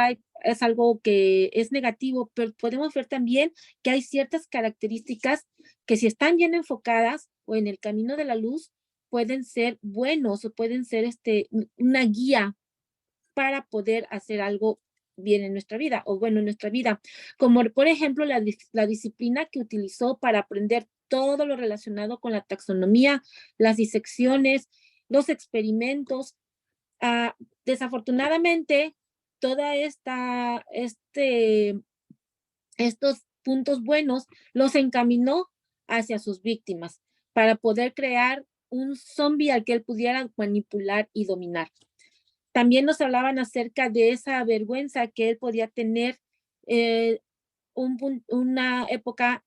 es algo que es negativo, pero podemos ver también que hay ciertas características que si están bien enfocadas o en el camino de la luz, pueden ser buenos o pueden ser una guía para poder hacer algo bien en nuestra vida o bueno en nuestra vida, como por ejemplo la disciplina que utilizó para aprender todo lo relacionado con la taxonomía, las disecciones, los experimentos. Desafortunadamente, toda estos puntos buenos los encaminó hacia sus víctimas para poder crear un zombie al que él pudiera manipular y dominar. También nos hablaban acerca de esa vergüenza que él podía tener una época,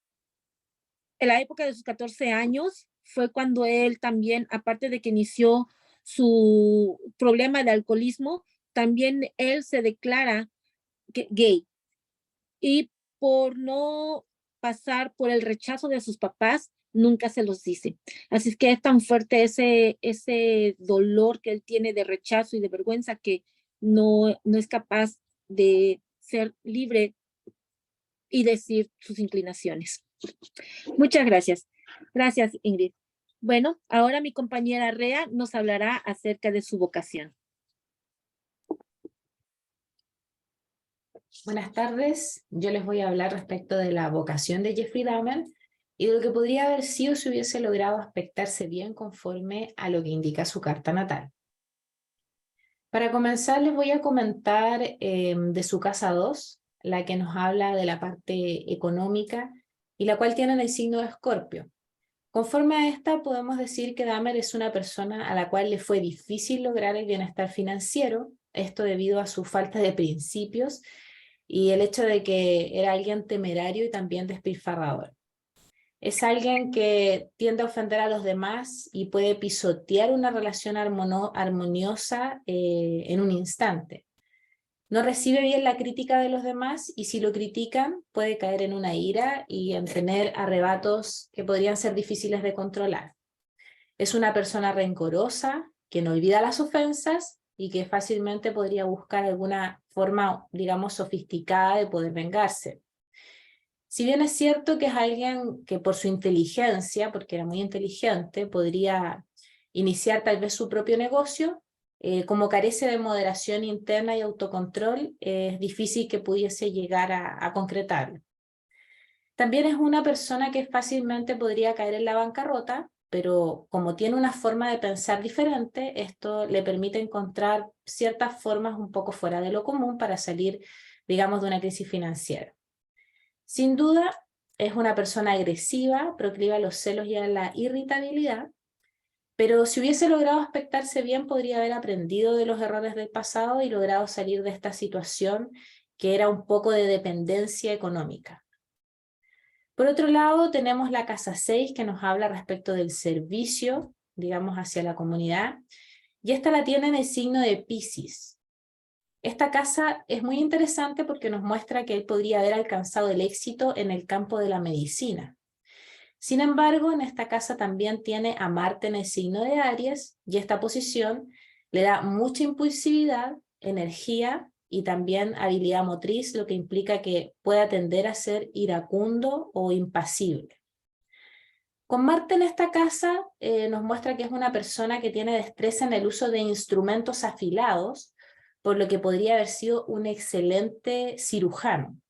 en la época de sus 14 años, fue cuando él también, aparte de que inició su problema de alcoholismo, también él se declara gay. Y por no pasar por el rechazo de sus papás, nunca se los dice. Así es que es tan fuerte ese dolor que él tiene de rechazo y de vergüenza que no es capaz de ser libre y decir sus inclinaciones. Muchas gracias. Gracias, Ingrid. Bueno, ahora mi compañera Rea nos hablará acerca de su vocación. Buenas tardes, yo les voy a hablar respecto de la vocación de Jeffrey Dahmer y de lo que podría haber sido si hubiese logrado aspectarse bien conforme a lo que indica su carta natal. Para comenzar les voy a comentar de su casa 2, la que nos habla de la parte económica y la cual tiene el signo de Escorpio. Conforme a esta podemos decir que Dahmer es una persona a la cual le fue difícil lograr el bienestar financiero, esto debido a su falta de principios y el hecho de que era alguien temerario y también despilfarrador. Es alguien que tiende a ofender a los demás y puede pisotear una relación armoniosa en un instante. No recibe bien la crítica de los demás y si lo critican puede caer en una ira y en tener arrebatos que podrían ser difíciles de controlar. Es una persona rencorosa, que no olvida las ofensas y que fácilmente podría buscar alguna forma, digamos, sofisticada de poder vengarse. Si bien es cierto que es alguien que por su inteligencia, porque era muy inteligente, podría iniciar tal vez su propio negocio, como carece de moderación interna y autocontrol, es difícil que pudiese llegar a concretarlo. También es una persona que fácilmente podría caer en la bancarrota, pero como tiene una forma de pensar diferente, esto le permite encontrar ciertas formas un poco fuera de lo común para salir, digamos, de una crisis financiera. Sin duda, es una persona agresiva, proclive a los celos y a la irritabilidad, pero si hubiese logrado aspectarse bien, podría haber aprendido de los errores del pasado y logrado salir de esta situación que era un poco de dependencia económica. Por otro lado, tenemos la casa 6 que nos habla respecto del servicio, digamos, hacia la comunidad, y esta la tiene en el signo de Piscis. Esta casa es muy interesante porque nos muestra que él podría haber alcanzado el éxito en el campo de la medicina. Sin embargo, en esta casa también tiene a Marte en el signo de Aries, y esta posición le da mucha impulsividad, energía y también habilidad motriz, lo que implica que pueda tender a ser iracundo o impasible. Con Marte en esta casa nos muestra que es una persona que tiene destreza en el uso de instrumentos afilados, por lo que podría haber sido un excelente cirujano.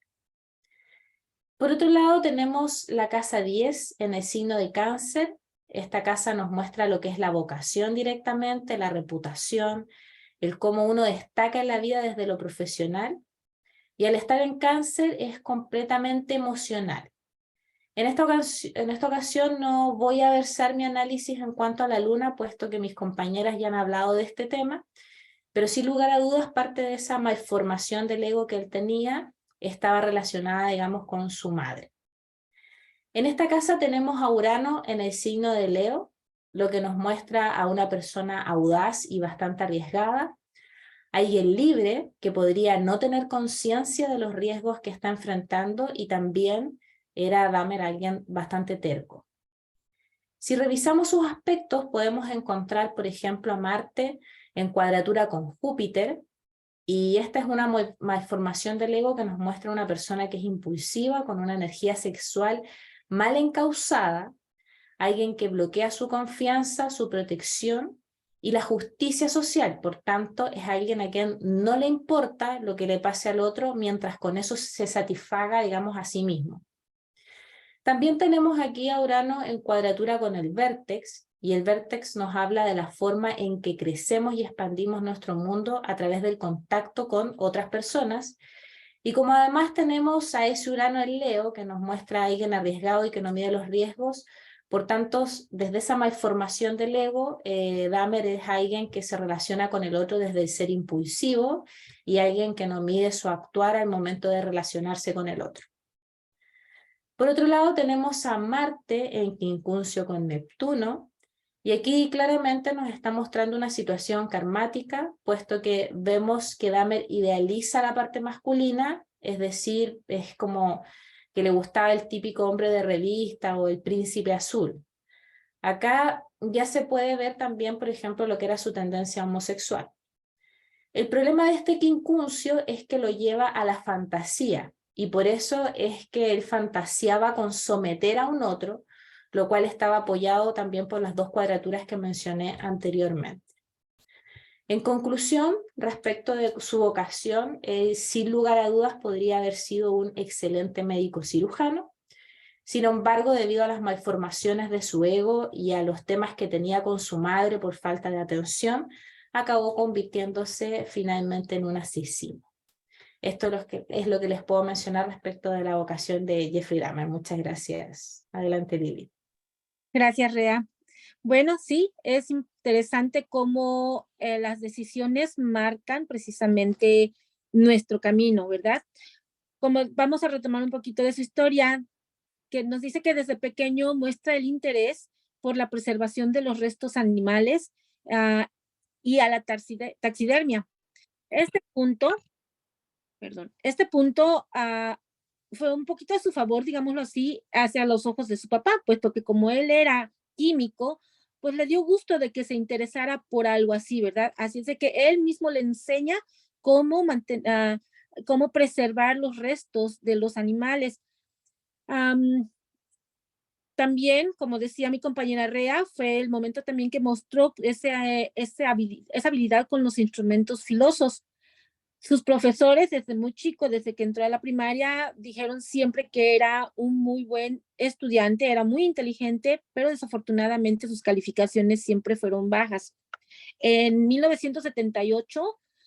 Por otro lado tenemos la casa 10 en el signo de Cáncer. Esta casa nos muestra lo que es la vocación directamente, la reputación, el cómo uno destaca en la vida desde lo profesional, y al estar en Cáncer es completamente emocional. En esta ocasión no voy a versar mi análisis en cuanto a la luna, puesto que mis compañeras ya han hablado de este tema, pero sin lugar a dudas parte de esa malformación del ego que él tenía estaba relacionada, digamos, con su madre. En esta casa tenemos a Urano en el signo de Leo, lo que nos muestra a una persona audaz y bastante arriesgada, alguien libre que podría no tener conciencia de los riesgos que está enfrentando, y también era Dahmer alguien bastante terco. Si revisamos sus aspectos podemos encontrar, por ejemplo, a Marte en cuadratura con Júpiter, y esta es una malformación del ego que nos muestra una persona que es impulsiva, con una energía sexual mal encausada, alguien que bloquea su confianza, su protección y la justicia social. Por tanto, es alguien a quien no le importa lo que le pase al otro, mientras con eso se satisfaga, digamos, a sí mismo. También tenemos aquí a Urano en cuadratura con el vértex, y el vértex nos habla de la forma en que crecemos y expandimos nuestro mundo a través del contacto con otras personas. Y como además tenemos a ese Urano en Leo, que nos muestra a alguien arriesgado y que no mide los riesgos, por tanto, desde esa malformación del ego, Dahmer es alguien que se relaciona con el otro desde el ser impulsivo y alguien que no mide su actuar al momento de relacionarse con el otro. Por otro lado, tenemos a Marte en quincuncio con Neptuno, y aquí claramente nos está mostrando una situación karmática, puesto que vemos que Dahmer idealiza la parte masculina, es decir, es como que le gustaba el típico hombre de revista o el príncipe azul. Acá ya se puede ver también, por ejemplo, lo que era su tendencia homosexual. El problema de este quincuncio es que lo lleva a la fantasía, y por eso es que él fantaseaba con someter a un otro, lo cual estaba apoyado también por las dos cuadraturas que mencioné anteriormente. En conclusión, respecto de su vocación, sin lugar a dudas podría haber sido un excelente médico cirujano. Sin embargo, debido a las malformaciones de su ego y a los temas que tenía con su madre por falta de atención, acabó convirtiéndose finalmente en un asesino. Esto es lo que les puedo mencionar respecto de la vocación de Jeffrey Dahmer. Muchas gracias. Adelante, Lili. Gracias, Rea. Bueno, sí, es interesante cómo las decisiones marcan precisamente nuestro camino, ¿verdad? Como vamos a retomar un poquito de su historia, que nos dice que desde pequeño muestra el interés por la preservación de los restos animales y a la taxidermia. Este punto fue un poquito a su favor, digámoslo así, hacia los ojos de su papá, puesto que como él era químico, pues le dio gusto de que se interesara por algo así, ¿verdad? Así es de que él mismo le enseña cómo preservar los restos de los animales. También, como decía mi compañera Rea, fue el momento también que mostró esa habilidad con los instrumentos filosos. Sus profesores, desde muy chico, desde que entró a la primaria, dijeron siempre que era un muy buen estudiante, era muy inteligente, pero desafortunadamente sus calificaciones siempre fueron bajas. En 1978,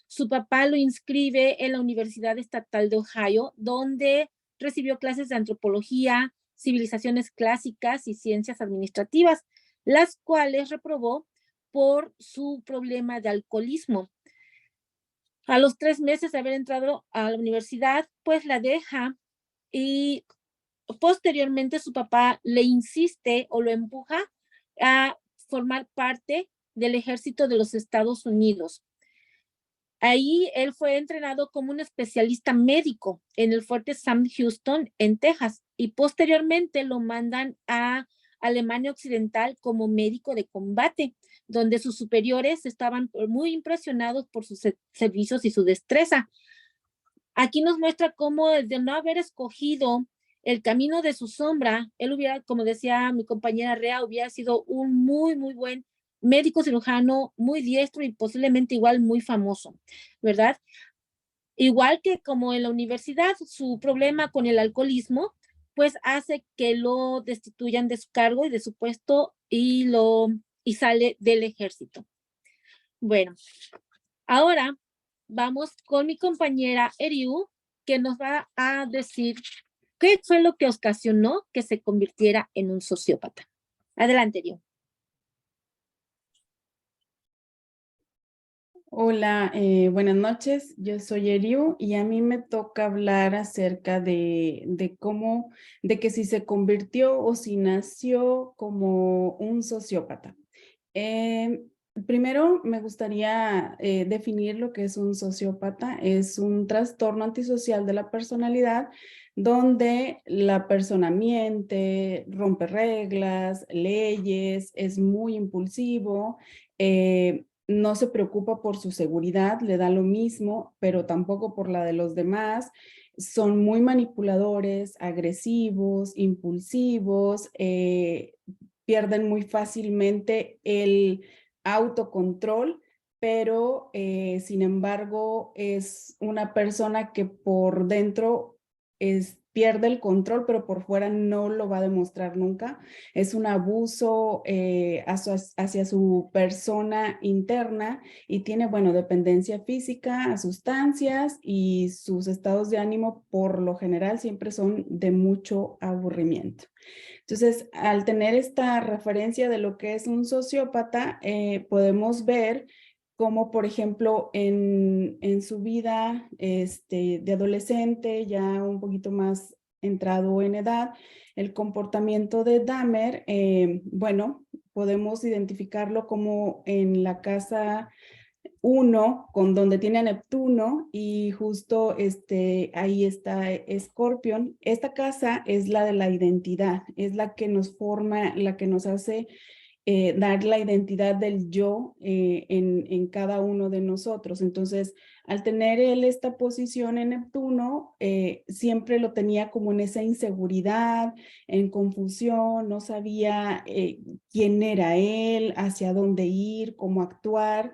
su papá lo inscribe en la Universidad Estatal de Ohio, donde recibió clases de antropología, civilizaciones clásicas y ciencias administrativas, las cuales reprobó por su problema de alcoholismo. A los 3 meses de haber entrado a la universidad, pues la deja y posteriormente su papá le insiste o lo empuja a formar parte del ejército de los Estados Unidos. Ahí él fue entrenado como un especialista médico en el fuerte Sam Houston, en Texas, y posteriormente lo mandan a Alemania Occidental como médico de combate, donde sus superiores estaban muy impresionados por sus servicios y su destreza. Aquí nos muestra cómo de no haber escogido el camino de su sombra, él hubiera, como decía mi compañera Rea, hubiera sido un muy, muy buen médico cirujano, muy diestro y posiblemente igual muy famoso, ¿verdad? Igual que como en la universidad, su problema con el alcoholismo, pues hace que lo destituyan de su cargo y de su puesto y sale del ejército. Bueno, ahora vamos con mi compañera Eriu, que nos va a decir qué fue lo que ocasionó que se convirtiera en un sociópata. Adelante, Eriu. Hola, buenas noches. Yo soy Eriu y a mí me toca hablar acerca de cómo, de que si se convirtió o si nació como un sociópata. Primero me gustaría definir lo que es un sociópata. Es un trastorno antisocial de la personalidad donde la persona miente, rompe reglas, leyes, es muy impulsivo, no se preocupa por su seguridad, le da lo mismo, pero tampoco por la de los demás. Son muy manipuladores, agresivos, impulsivos, pierden muy fácilmente el autocontrol, pero sin embargo es una persona que por dentro pierde el control, pero por fuera no lo va a demostrar nunca. Es un abuso hacia su persona interna y tiene, bueno, dependencia física a sustancias y sus estados de ánimo por lo general siempre son de mucho aburrimiento. Entonces, al tener esta referencia de lo que es un sociópata, podemos ver cómo, por ejemplo, en su vida de adolescente, ya un poquito más entrado en edad, el comportamiento de Dahmer, bueno, podemos identificarlo como en la casa 1, con donde tiene a Neptuno y justo ahí está Scorpion. Esta casa es la de la identidad, es la que nos forma, la que nos hace dar la identidad del yo en cada uno de nosotros. Entonces, al tener él esta posición en Neptuno, siempre lo tenía como en esa inseguridad, en confusión, no sabía quién era él, hacia dónde ir, cómo actuar.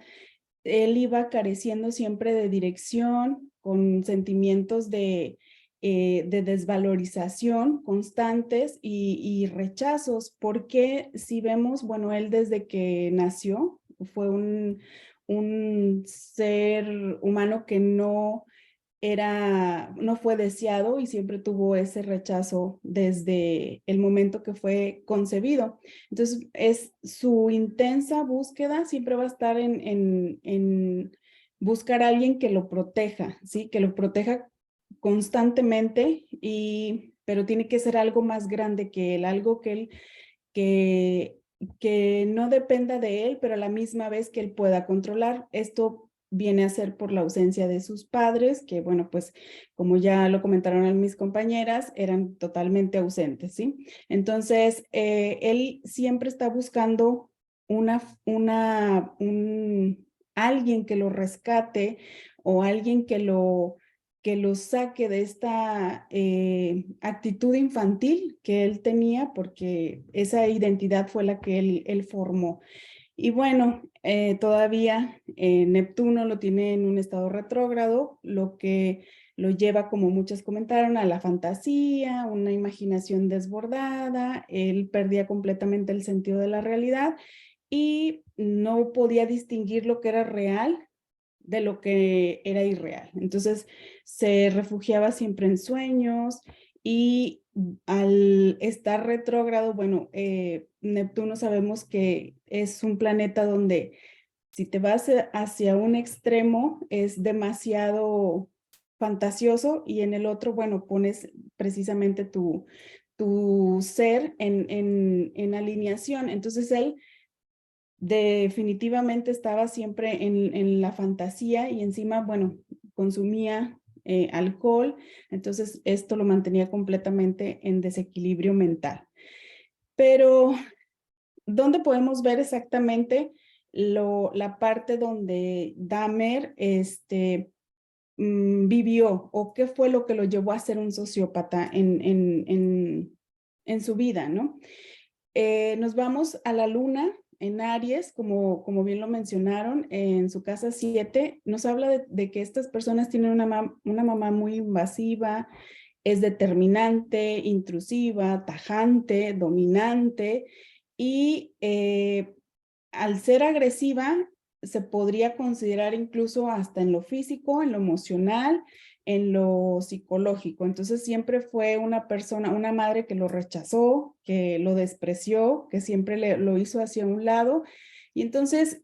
Él iba careciendo siempre de dirección, con sentimientos de desvalorización constantes y rechazos, porque si vemos, bueno, él desde que nació fue un ser humano que no fue deseado y siempre tuvo ese rechazo desde el momento que fue concebido. Entonces, su intensa búsqueda siempre va a estar en buscar a alguien que lo proteja, ¿sí? Que lo proteja constantemente, pero tiene que ser algo más grande que él, algo que no dependa de él, pero a la misma vez que él pueda controlar. Esto viene a ser por la ausencia de sus padres, que bueno, pues como ya lo comentaron mis compañeras, eran totalmente ausentes, ¿sí? Entonces, él siempre está buscando alguien que lo rescate o alguien que lo que lo saque de esta actitud infantil que él tenía, porque esa identidad fue la que él formó. Y bueno, todavía Neptuno lo tiene en un estado retrógrado, lo que lo lleva, como muchos comentaron, a la fantasía, una imaginación desbordada. Él perdía completamente el sentido de la realidad y no podía distinguir lo que era real de lo que era irreal. Entonces se refugiaba siempre en sueños y al estar retrógrado, bueno, Neptuno sabemos que es un planeta donde si te vas hacia un extremo es demasiado fantasioso y en el otro, bueno, pones precisamente tu ser en alineación. Entonces él definitivamente estaba siempre en la fantasía y encima, bueno, consumía alcohol, entonces esto lo mantenía completamente en desequilibrio mental. Pero, ¿dónde podemos ver exactamente la parte donde Dahmer vivió o qué fue lo que lo llevó a ser un sociópata en su vida, ¿no? Nos vamos a la luna en Aries, como bien lo mencionaron, en su casa 7, nos habla de que estas personas tienen una mamá muy invasiva, es determinante, intrusiva, tajante, dominante y al ser agresiva se podría considerar incluso hasta en lo físico, en lo emocional, en lo psicológico. Entonces siempre fue una persona, una madre que lo rechazó, que lo despreció, que siempre lo hizo hacia un lado. Y entonces,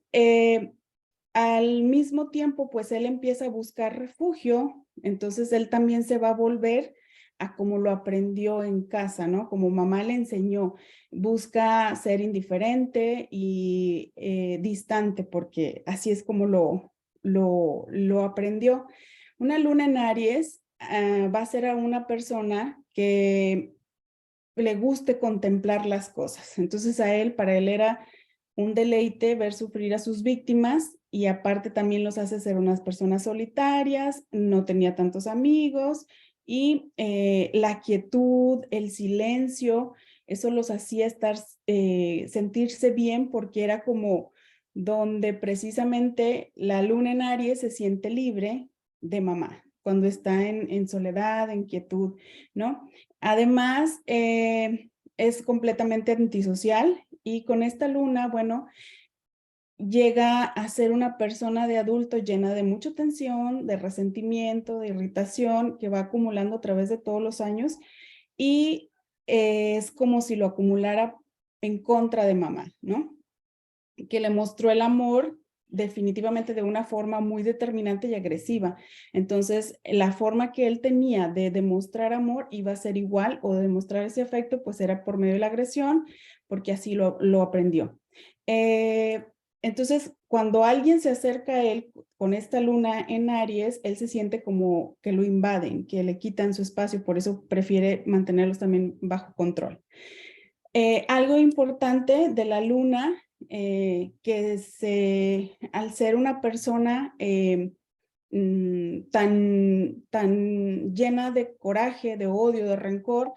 al mismo tiempo, pues él empieza a buscar refugio. Entonces él también se va a volver a como lo aprendió en casa, ¿no? Como mamá le enseñó, busca ser indiferente y distante, porque así es como lo aprendió. Una luna en Aries va a ser a una persona que le guste contemplar las cosas. Entonces para él era un deleite ver sufrir a sus víctimas y aparte también los hace ser unas personas solitarias, no tenía tantos amigos y la quietud, el silencio, eso los hacía sentirse bien porque era como donde precisamente la luna en Aries se siente libre de mamá, cuando está en soledad, en quietud, ¿no? Además, es completamente antisocial y con esta luna, bueno, llega a ser una persona de adulto llena de mucha tensión, de resentimiento, de irritación que va acumulando a través de todos los años y es como si lo acumulara en contra de mamá, ¿no? Que le mostró el amor definitivamente de una forma muy determinante y agresiva. Entonces, la forma que él tenía de demostrar amor iba a ser igual o de demostrar ese afecto, pues era por medio de la agresión, porque así lo aprendió. Entonces, cuando alguien se acerca a él con esta luna en Aries, él se siente como que lo invaden, que le quitan su espacio, por eso prefiere mantenerlos también bajo control. Algo importante de la luna, al ser una persona tan llena de coraje, de odio, de rencor,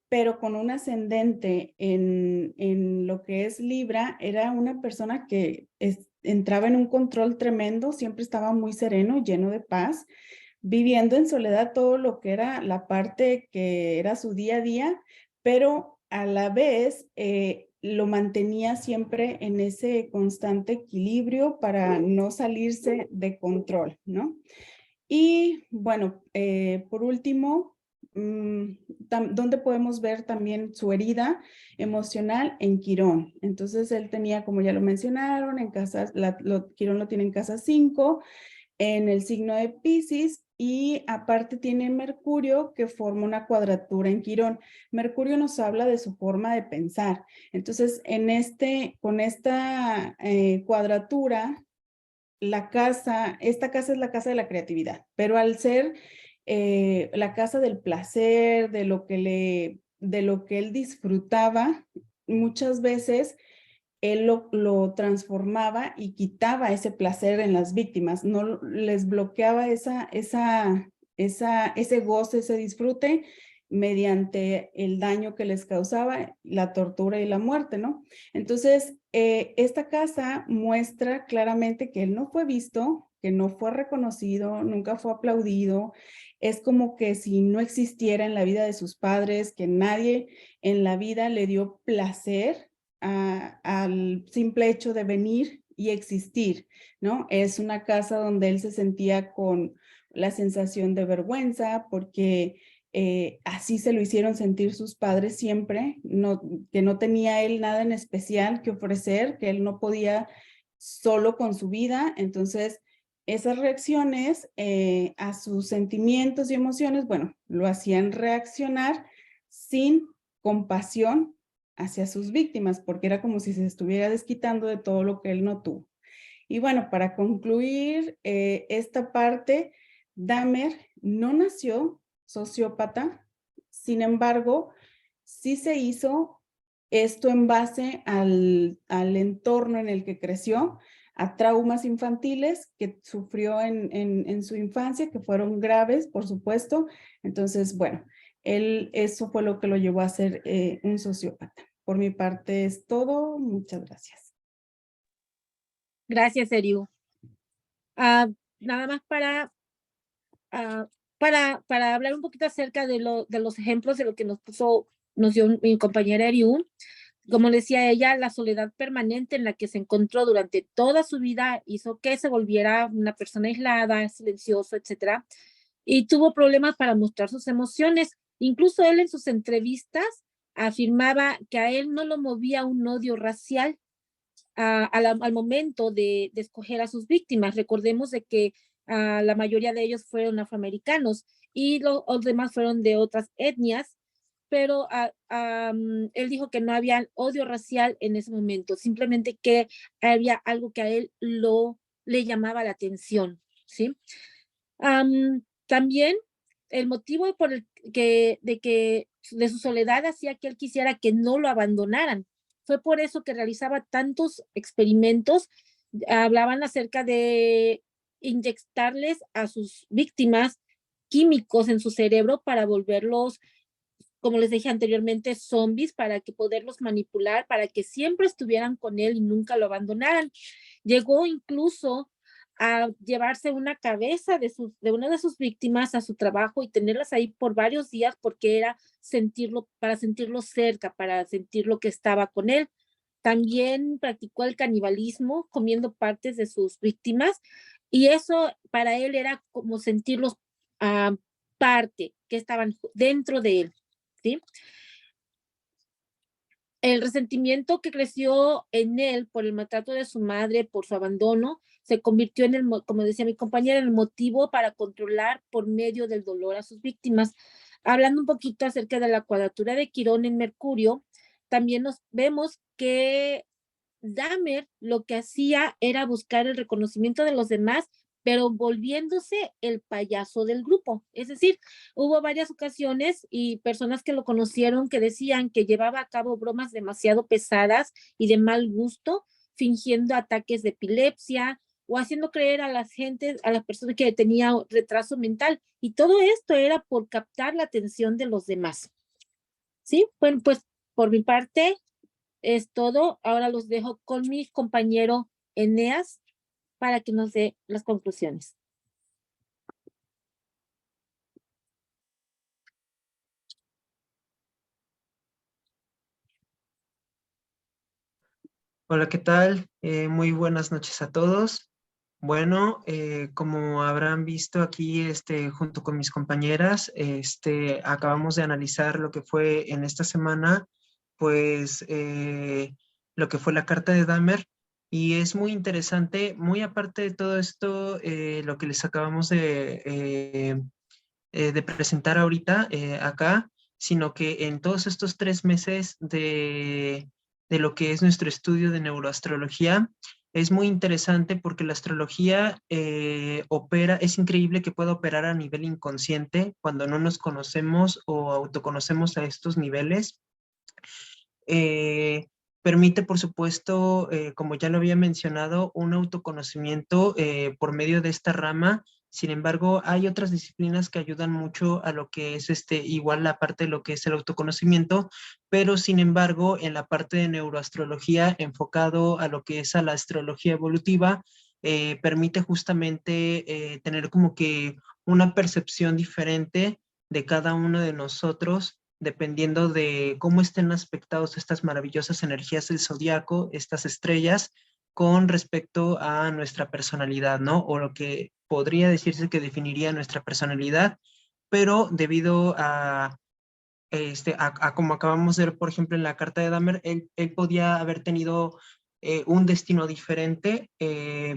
pero con un ascendente en lo que es Libra, era una persona que entraba en un control tremendo, siempre estaba muy sereno, lleno de paz, viviendo en soledad todo lo que era la parte que era su día a día, pero a la vez lo mantenía siempre en ese constante equilibrio para no salirse de control, ¿no? Y bueno, por último, ¿dónde podemos ver también su herida emocional? En Quirón. Entonces él tenía, como ya lo mencionaron, en casa, Quirón lo tiene en casa 5, en el signo de Piscis y aparte tiene Mercurio que forma una cuadratura en Quirón. Mercurio nos habla de su forma de pensar. Entonces, con esta cuadratura, esta casa es la casa de la creatividad, pero al ser la casa del placer, de lo que él disfrutaba, muchas veces él lo transformaba y quitaba ese placer en las víctimas, no les bloqueaba esa ese goce, ese disfrute mediante el daño que les causaba, la tortura y la muerte, ¿no? Entonces, esta casa muestra claramente que él no fue visto, que no fue reconocido, nunca fue aplaudido. Es como que si no existiera en la vida de sus padres, que nadie en la vida le dio placer al simple hecho de venir y existir, ¿no? Es una casa donde él se sentía con la sensación de vergüenza porque así se lo hicieron sentir sus padres siempre, que no tenía él nada en especial que ofrecer, que él no podía solo con su vida. Entonces, esas reacciones a sus sentimientos y emociones, bueno, lo hacían reaccionar sin compasión hacia sus víctimas, porque era como si se estuviera desquitando de todo lo que él no tuvo. Y bueno, para concluir esta parte, Dahmer no nació sociópata, sin embargo, sí se hizo esto en base al entorno en el que creció, a traumas infantiles que sufrió en su infancia, que fueron graves, por supuesto. Entonces, bueno, eso fue lo que lo llevó a ser un sociópata. Por mi parte es todo. Muchas gracias. Gracias, Eriu. Nada más para hablar un poquito acerca de los ejemplos de lo que nos dio mi compañera Eriu. Como decía ella, la soledad permanente en la que se encontró durante toda su vida hizo que se volviera una persona aislada, silenciosa, etcétera, y tuvo problemas para mostrar sus emociones. Incluso él en sus entrevistas afirmaba que a él no lo movía un odio racial al momento de escoger a sus víctimas. Recordemos de que la mayoría de ellos fueron afroamericanos y los demás fueron de otras etnias, pero él dijo que no había odio racial en ese momento, simplemente que había algo que a él le llamaba la atención, ¿sí? También el motivo por de su soledad hacía que él quisiera que no lo abandonaran. Fue por eso que realizaba tantos experimentos. Hablaban acerca de inyectarles a sus víctimas químicos en su cerebro para volverlos, como les dije anteriormente, zombies, para que poderlos manipular, para que siempre estuvieran con él y nunca lo abandonaran. Llegó incluso a llevarse una cabeza de una de sus víctimas a su trabajo y tenerlas ahí por varios días porque era para sentirlo cerca, para sentir lo que estaba con él. También practicó el canibalismo comiendo partes de sus víctimas y eso para él era como sentirlos parte, que estaban dentro de él, ¿sí? El resentimiento que creció en él por el maltrato de su madre, por su abandono, se convirtió como decía mi compañera, en el motivo para controlar por medio del dolor a sus víctimas. Hablando un poquito acerca de la cuadratura de Quirón en Mercurio, también vemos que Dahmer lo que hacía era buscar el reconocimiento de los demás, pero volviéndose el payaso del grupo. Es decir, hubo varias ocasiones y personas que lo conocieron que decían que llevaba a cabo bromas demasiado pesadas y de mal gusto, fingiendo ataques de epilepsia o haciendo creer a las personas que tenía retraso mental. Y todo esto era por captar la atención de los demás. ¿Sí? Bueno, pues por mi parte es todo. Ahora los dejo con mi compañero Eneas para que nos dé las conclusiones. Hola, ¿qué tal? Muy buenas noches a todos. Bueno, como habrán visto aquí, junto con mis compañeras, acabamos de analizar lo que fue en esta semana, pues, lo que fue la carta de Dahmer, y es muy interesante, muy aparte de todo esto, lo que les acabamos de presentar ahorita acá, sino que en todos estos 3 meses de lo que es nuestro estudio de neuroastrología, es muy interesante porque la astrología es increíble que pueda operar a nivel inconsciente cuando no nos conocemos o autoconocemos a estos niveles. Permite, por supuesto, como ya lo había mencionado, un autoconocimiento por medio de esta rama Sin embargo, hay otras disciplinas que ayudan mucho a lo que es igual la parte de lo que es el autoconocimiento, pero sin embargo, en la parte de neuroastrología, enfocado a lo que es a la astrología evolutiva, permite justamente tener como que una percepción diferente de cada uno de nosotros, dependiendo de cómo estén aspectados estas maravillosas energías del zodiaco, estas estrellas, con respecto a nuestra personalidad, ¿no? O lo que podría decirse que definiría nuestra personalidad, pero debido a como acabamos de ver, por ejemplo, en la carta de Dahmer, él podía haber tenido un destino diferente.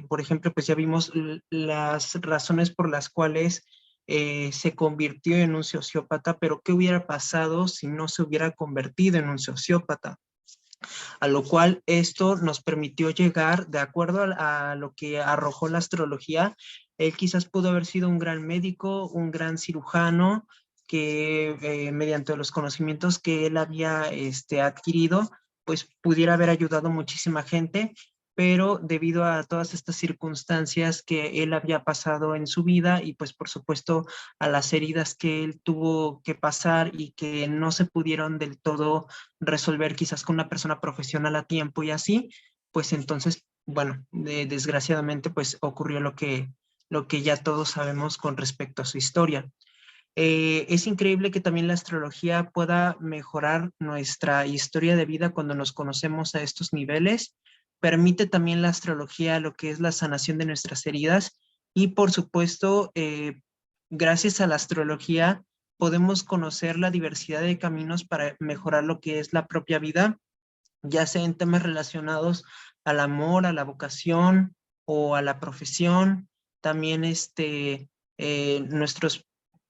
Por ejemplo, pues ya vimos las razones por las cuales se convirtió en un sociópata, pero ¿qué hubiera pasado si no se hubiera convertido en un sociópata? A lo cual esto nos permitió llegar, de acuerdo a lo que arrojó la astrología, él quizás pudo haber sido un gran médico, un gran cirujano, que mediante los conocimientos que él había adquirido, pues pudiera haber ayudado muchísima gente, pero debido a todas estas circunstancias que él había pasado en su vida y pues por supuesto a las heridas que él tuvo que pasar y que no se pudieron del todo resolver quizás con una persona profesional a tiempo y así, pues entonces, bueno, desgraciadamente pues ocurrió lo que ya todos sabemos con respecto a su historia. Es increíble que también la astrología pueda mejorar nuestra historia de vida cuando nos conocemos a estos niveles. Permite también la astrología lo que es la sanación de nuestras heridas y por supuesto, gracias a la astrología podemos conocer la diversidad de caminos para mejorar lo que es la propia vida, ya sea en temas relacionados al amor, a la vocación o a la profesión. También nuestros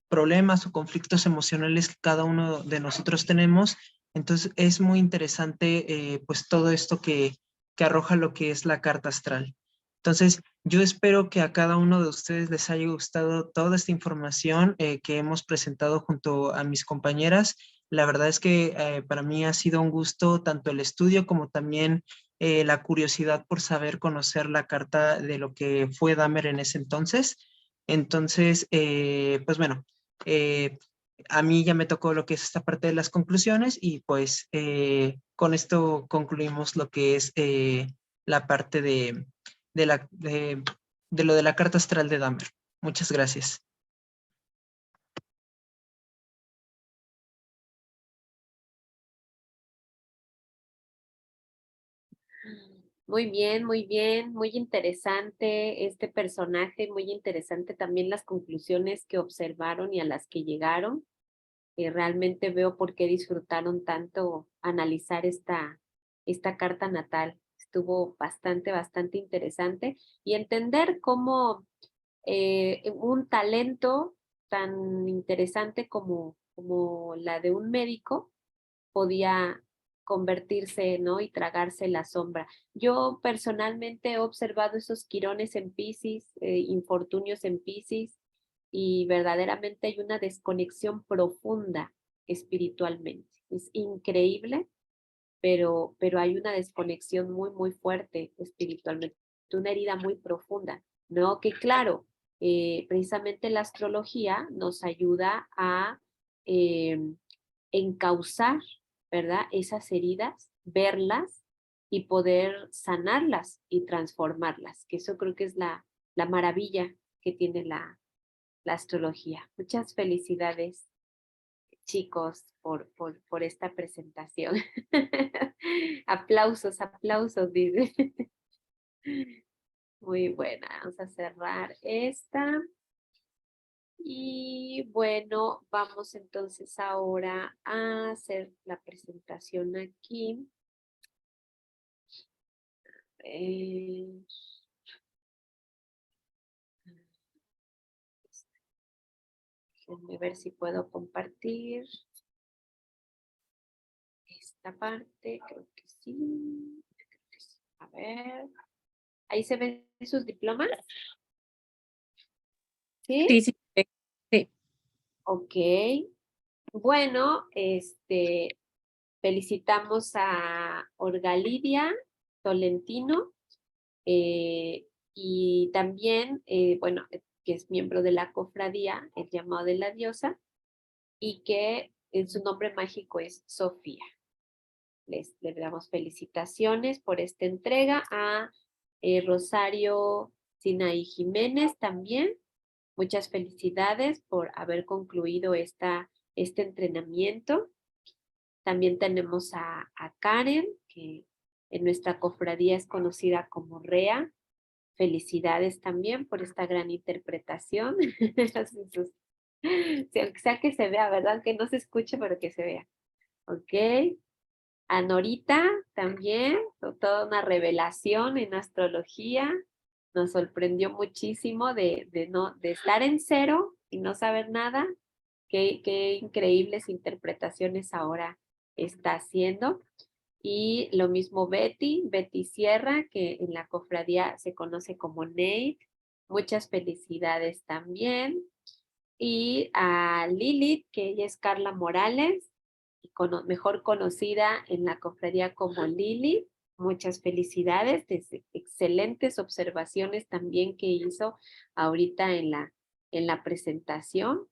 problemas o conflictos emocionales que cada uno de nosotros tenemos. Entonces es muy interesante pues todo esto que arroja lo que es la carta astral. Entonces yo espero que a cada uno de ustedes les haya gustado toda esta información que hemos presentado junto a mis compañeras. La verdad es que para mí ha sido un gusto tanto el estudio como también la curiosidad por saber conocer la carta de lo que fue Dahmer en ese entonces. Entonces, pues bueno, eh, a mí ya me tocó lo que es esta parte de las conclusiones y pues con esto concluimos lo que es la parte de lo de la carta astral de Dahmer. Muchas gracias. Muy bien, muy interesante este personaje, muy interesante también las conclusiones que observaron y a las que llegaron. Realmente veo por qué disfrutaron tanto analizar esta carta natal. Estuvo bastante interesante y entender cómo un talento tan interesante como la de un médico podía convertirse, ¿no? Y tragarse la sombra. Yo personalmente he observado esos quirones en Piscis, infortunios en Piscis, y verdaderamente hay una desconexión profunda espiritualmente. Es increíble, pero hay una desconexión muy fuerte espiritualmente, una herida muy profunda, ¿no? Que claro, precisamente la astrología nos ayuda a eh, encauzar, ¿verdad? Esas heridas, verlas y poder sanarlas y transformarlas, que eso creo que es la maravilla que tiene la astrología. Muchas felicidades, chicos, por esta presentación. Aplausos, dice. Muy buena. Vamos a cerrar esta. Y bueno, vamos entonces ahora a hacer la presentación aquí. Déjenme ver si puedo compartir esta parte. Creo que sí. A ver. ¿Ahí se ven sus diplomas? ¿Sí? Sí, sí, sí. Ok. Bueno, felicitamos a Olga Lidia Tolentino y también, bueno, que es miembro de la cofradía, el llamado de la diosa, y que en su nombre mágico es Sofía. Le damos felicitaciones por esta entrega a Rosario Sinaí Jiménez también. Muchas felicidades por haber concluido este entrenamiento. También tenemos a Karen, que en nuestra cofradía es conocida como Rea. Felicidades también por esta gran interpretación. Aunque sea que se vea, ¿verdad? Que no se escuche, pero que se vea. Ok. A Norita también, toda una revelación en astrología. Nos sorprendió muchísimo de estar en cero y no saber nada. Qué increíbles interpretaciones ahora está haciendo. Y lo mismo Betty Sierra, que en la cofradía se conoce como Nate. Muchas felicidades también. Y a Lilith, que ella es Carla Morales, mejor conocida en la cofradía como Lili. Muchas felicidades, excelentes observaciones también que hizo ahorita en la presentación.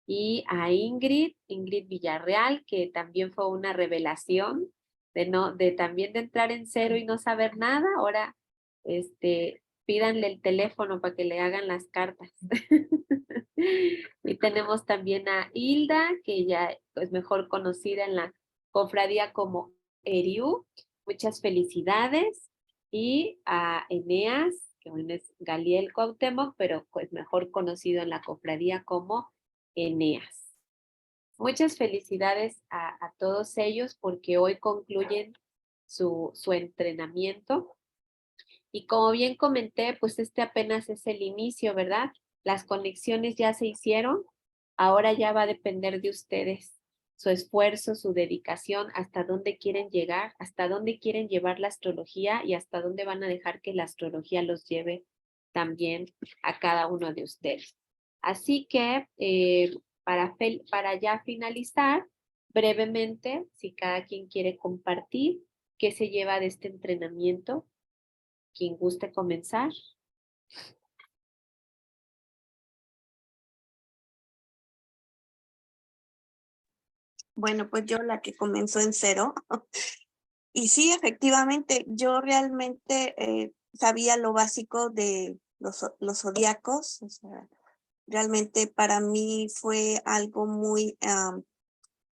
Y a Ingrid Villarreal, que también fue una revelación también de entrar en cero y no saber nada. Ahora, pídanle el teléfono para que le hagan las cartas. Y tenemos también a Hilda, que ya es mejor conocida en la cofradía como Eriu. Muchas felicidades. Y a Eneas, que bueno, es Galiel Cuauhtémoc, pero pues mejor conocido en la cofradía como Eneas. Muchas felicidades a todos ellos porque hoy concluyen su entrenamiento. Y como bien comenté, pues apenas es el inicio, ¿verdad? Las conexiones ya se hicieron, ahora ya va a depender de ustedes, su esfuerzo, su dedicación, hasta dónde quieren llegar, hasta dónde quieren llevar la astrología y hasta dónde van a dejar que la astrología los lleve también a cada uno de ustedes. Así que para ya finalizar, brevemente, si cada quien quiere compartir qué se lleva de este entrenamiento, quien guste comenzar. Bueno, pues yo la que comenzó en cero. Y sí, efectivamente, yo realmente sabía lo básico de los zodiacos. O sea, realmente para mí fue algo muy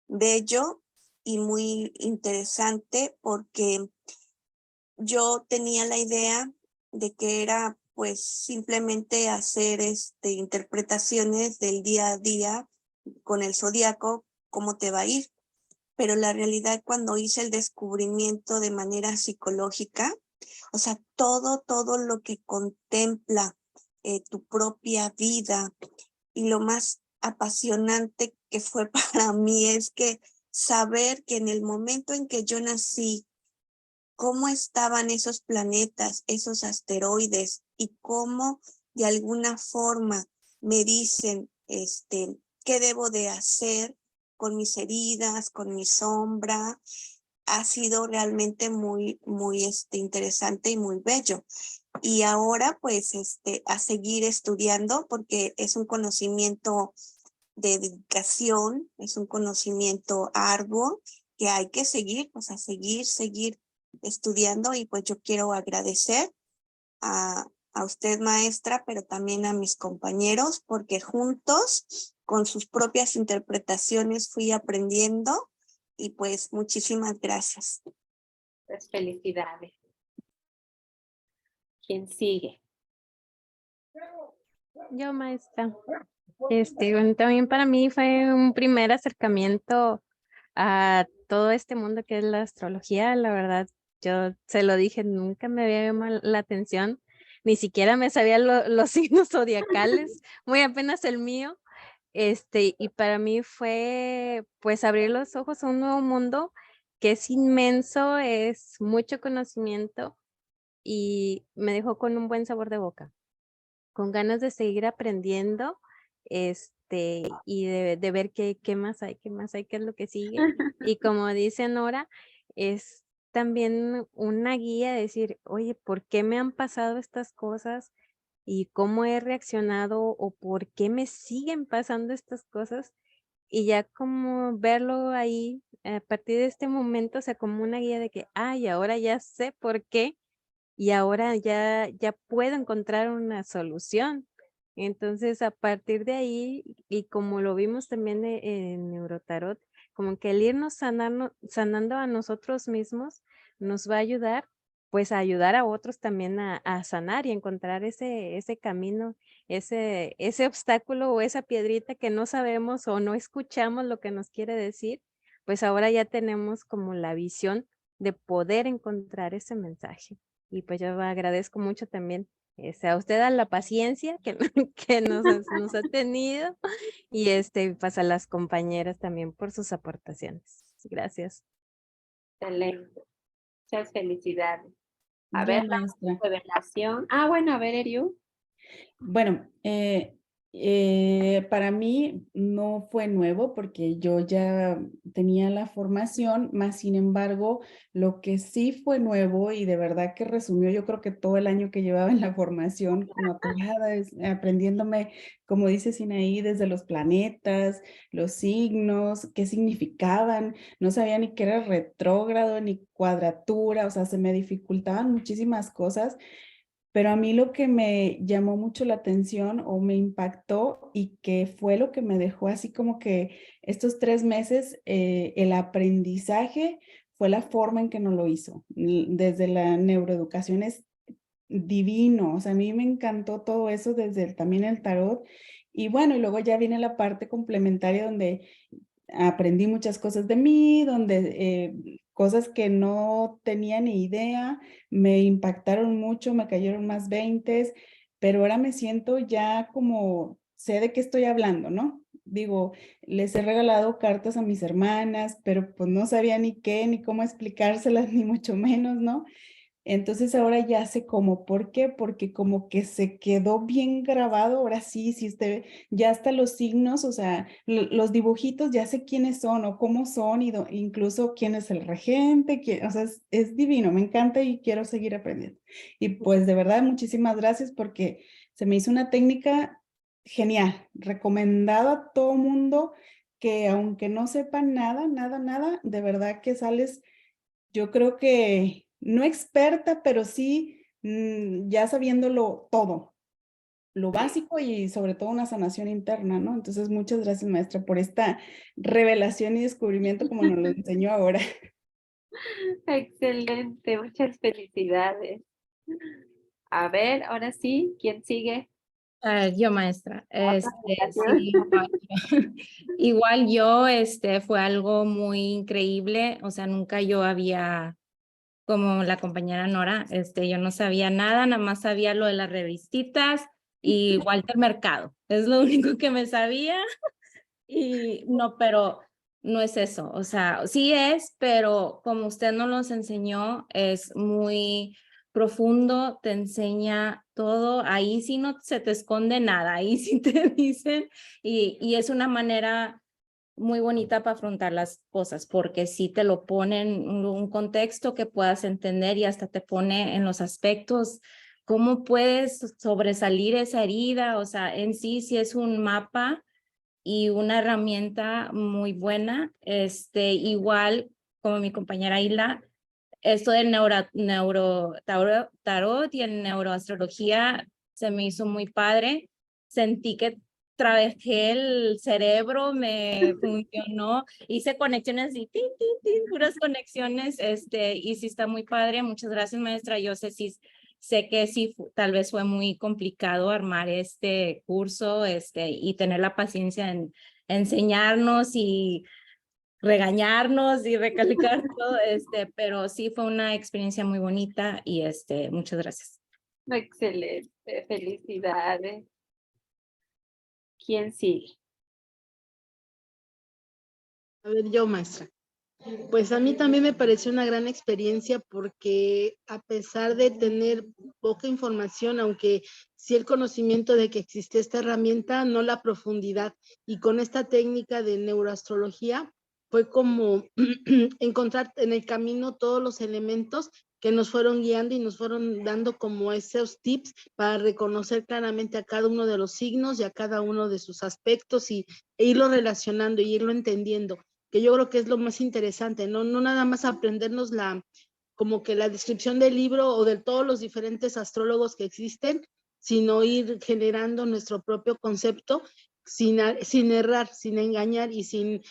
bello y muy interesante porque yo tenía la idea de que era pues simplemente hacer interpretaciones del día a día con el zodiaco, cómo te va a ir. Pero la realidad cuando hice el descubrimiento de manera psicológica, o sea, todo lo que contempla tu propia vida y lo más apasionante que fue para mí es que saber que en el momento en que yo nací, cómo estaban esos planetas, esos asteroides y cómo de alguna forma me dicen qué debo de hacer con mis heridas, con mi sombra, ha sido realmente muy, muy interesante y muy bello. Y ahora pues a seguir estudiando porque es un conocimiento de dedicación, es un conocimiento arduo que hay que seguir, pues a seguir estudiando. Y pues yo quiero agradecer a usted, maestra, pero también a mis compañeros, porque juntos, con sus propias interpretaciones, fui aprendiendo y pues muchísimas gracias. Pues felicidades. ¿Quién sigue? Yo, maestra. Bueno, también para mí fue un primer acercamiento a todo este mundo que es la astrología. La verdad, yo se lo dije, nunca me había llamado la atención, ni siquiera me sabía los signos zodiacales, muy apenas el mío. Y para mí fue pues abrir los ojos a un nuevo mundo que es inmenso, es mucho conocimiento y me dejó con un buen sabor de boca, con ganas de seguir aprendiendo, y de ver qué más hay, qué es lo que sigue. Y como dice Nora, es también una guía de decir, oye, ¿por qué me han pasado estas cosas? y cómo he reaccionado o por qué me siguen pasando estas cosas. Y ya como verlo ahí, a partir de este momento, o sea, como una guía de que, ay, ahora ya sé por qué y ahora ya puedo encontrar una solución. Entonces, a partir de ahí, y como lo vimos también en Neurotarot, como que el irnos sanando a nosotros mismos nos va a ayudar, pues a ayudar a otros también a sanar y encontrar ese camino, ese obstáculo o esa piedrita que no sabemos o no escuchamos lo que nos quiere decir, pues ahora ya tenemos como la visión de poder encontrar ese mensaje. Y pues yo agradezco mucho también a usted a la paciencia que, que nos ha tenido y pues a las compañeras también por sus aportaciones. Gracias. Excelente. Muchas felicidades. A Yo, ver, la maestra. revelación. Ah, bueno, a ver, Eriu. Bueno, para mí no fue nuevo porque yo ya tenía la formación, más sin embargo, lo que sí fue nuevo y de verdad que resumió, yo creo que todo el año que llevaba en la formación, como atorada, aprendiéndome, como dice Sinaí, desde los planetas, los signos, qué significaban, no sabía ni qué era retrógrado, ni cuadratura, o sea, se me dificultaban muchísimas cosas. Pero a mí lo que me llamó mucho la atención o me impactó y que fue lo que me dejó así como que estos 3 meses, el aprendizaje fue la forma en que nos lo hizo. Desde la neuroeducación es divino, o sea, a mí me encantó todo eso desde también el tarot. Y bueno, y luego ya viene la parte complementaria donde aprendí muchas cosas de mí, donde cosas que no tenía ni idea, me impactaron mucho, me cayeron más veintes, pero ahora me siento ya como sé de qué estoy hablando, ¿no? Digo, les he regalado cartas a mis hermanas, pero pues no sabía ni qué, ni cómo explicárselas, ni mucho menos, ¿no? Entonces ahora ya sé cómo, ¿por qué? Porque como que se quedó bien grabado, ahora sí, si usted ya hasta los signos, o sea, los dibujitos ya sé quiénes son o cómo son, y incluso quién es el regente, o sea, es divino, me encanta y quiero seguir aprendiendo. Y pues de verdad, muchísimas gracias porque se me hizo una técnica genial, recomendada a todo mundo que aunque no sepan nada, nada, nada, de verdad que sales, yo creo que no experta, pero sí ya sabiéndolo todo, lo básico y sobre todo una sanación interna, ¿no? Entonces, muchas gracias, maestra, por esta revelación y descubrimiento como nos lo enseñó ahora. Excelente, muchas felicidades. A ver, ahora sí, ¿quién sigue? Yo, maestra, revelación. sí, igual yo, fue algo muy increíble, o sea, nunca yo había, como la compañera Nora, yo no sabía nada, nada más sabía lo de las revistitas y Walter Mercado, es lo único que me sabía. Y no, pero no es eso, o sea, sí es, pero como usted nos los enseñó, es muy profundo, te enseña todo, ahí sí no se te esconde nada, ahí sí te dicen, y es una manera muy bonita para afrontar las cosas, porque sí te lo pone en un contexto que puedas entender y hasta te pone en los aspectos, cómo puedes sobresalir esa herida, o sea, en sí es un mapa y una herramienta muy buena. Igual como mi compañera Isla, esto del tarot y en neuroastrología se me hizo muy padre. Sentí que trabajé el cerebro, me funcionó, hice conexiones y puras conexiones, y sí está muy padre. Muchas gracias, maestra. Yo sé que sí, tal vez fue muy complicado armar este curso, y tener la paciencia en enseñarnos y regañarnos y recalcar todo, pero sí fue una experiencia muy bonita y muchas gracias. Excelente, felicidades. ¿Quién sigue? A ver, yo, maestra. Pues a mí también me pareció una gran experiencia porque a pesar de tener poca información, aunque sí el conocimiento de que existe esta herramienta, no la profundidad. Y con esta técnica de neuroastrología fue como encontrar en el camino todos los elementos que nos fueron guiando y nos fueron dando como esos tips para reconocer claramente a cada uno de los signos y a cada uno de sus aspectos e irlo relacionando y irlo entendiendo, que yo creo que es lo más interesante, no nada más aprendernos como que la descripción del libro o de todos los diferentes astrólogos que existen, sino ir generando nuestro propio concepto sin errar, sin engañar y sin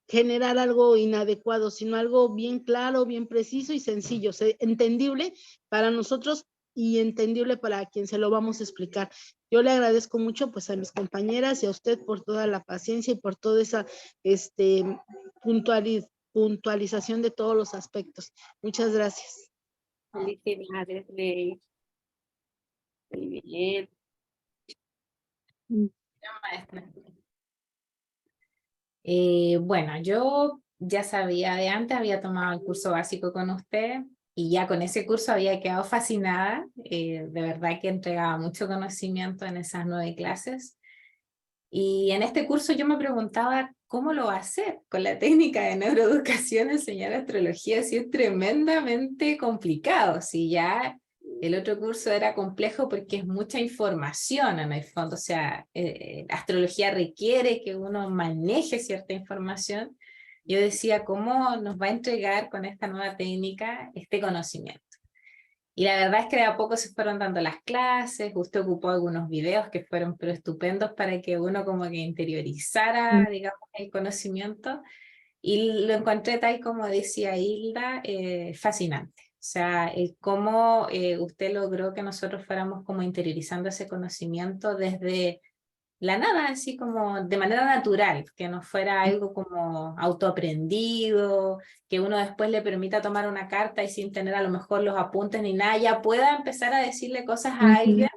generar algo inadecuado, sino algo bien claro, bien preciso y sencillo, entendible para nosotros y entendible para quien se lo vamos a explicar. Yo le agradezco mucho pues a mis compañeras y a usted por toda la paciencia y por toda esa puntualización de todos los aspectos. Muchas gracias. Felicidades, Ley. Muy bien. Maestra. Bueno, yo ya sabía de antes, había tomado el curso básico con usted y ya con ese curso había quedado fascinada. De verdad que entregaba mucho conocimiento en esas 9 clases. Y en este curso yo me preguntaba cómo lo va a hacer con la técnica de neuroeducación, enseñar astrología, si es tremendamente complicado, si ya el otro curso era complejo porque es mucha información en el fondo, o sea, astrología requiere que uno maneje cierta información. Yo decía, ¿cómo nos va a entregar con esta nueva técnica este conocimiento? Y la verdad es que de a poco se fueron dando las clases, usted ocupó algunos videos que fueron pero estupendos para que uno como que interiorizara, digamos, el conocimiento, y lo encontré tal como decía Hilda, fascinante. O sea, cómo usted logró que nosotros fuéramos como interiorizando ese conocimiento desde la nada, así como de manera natural, que no fuera algo como autoaprendido, que uno después le permita tomar una carta y sin tener a lo mejor los apuntes ni nada, ya pueda empezar a decirle cosas a alguien,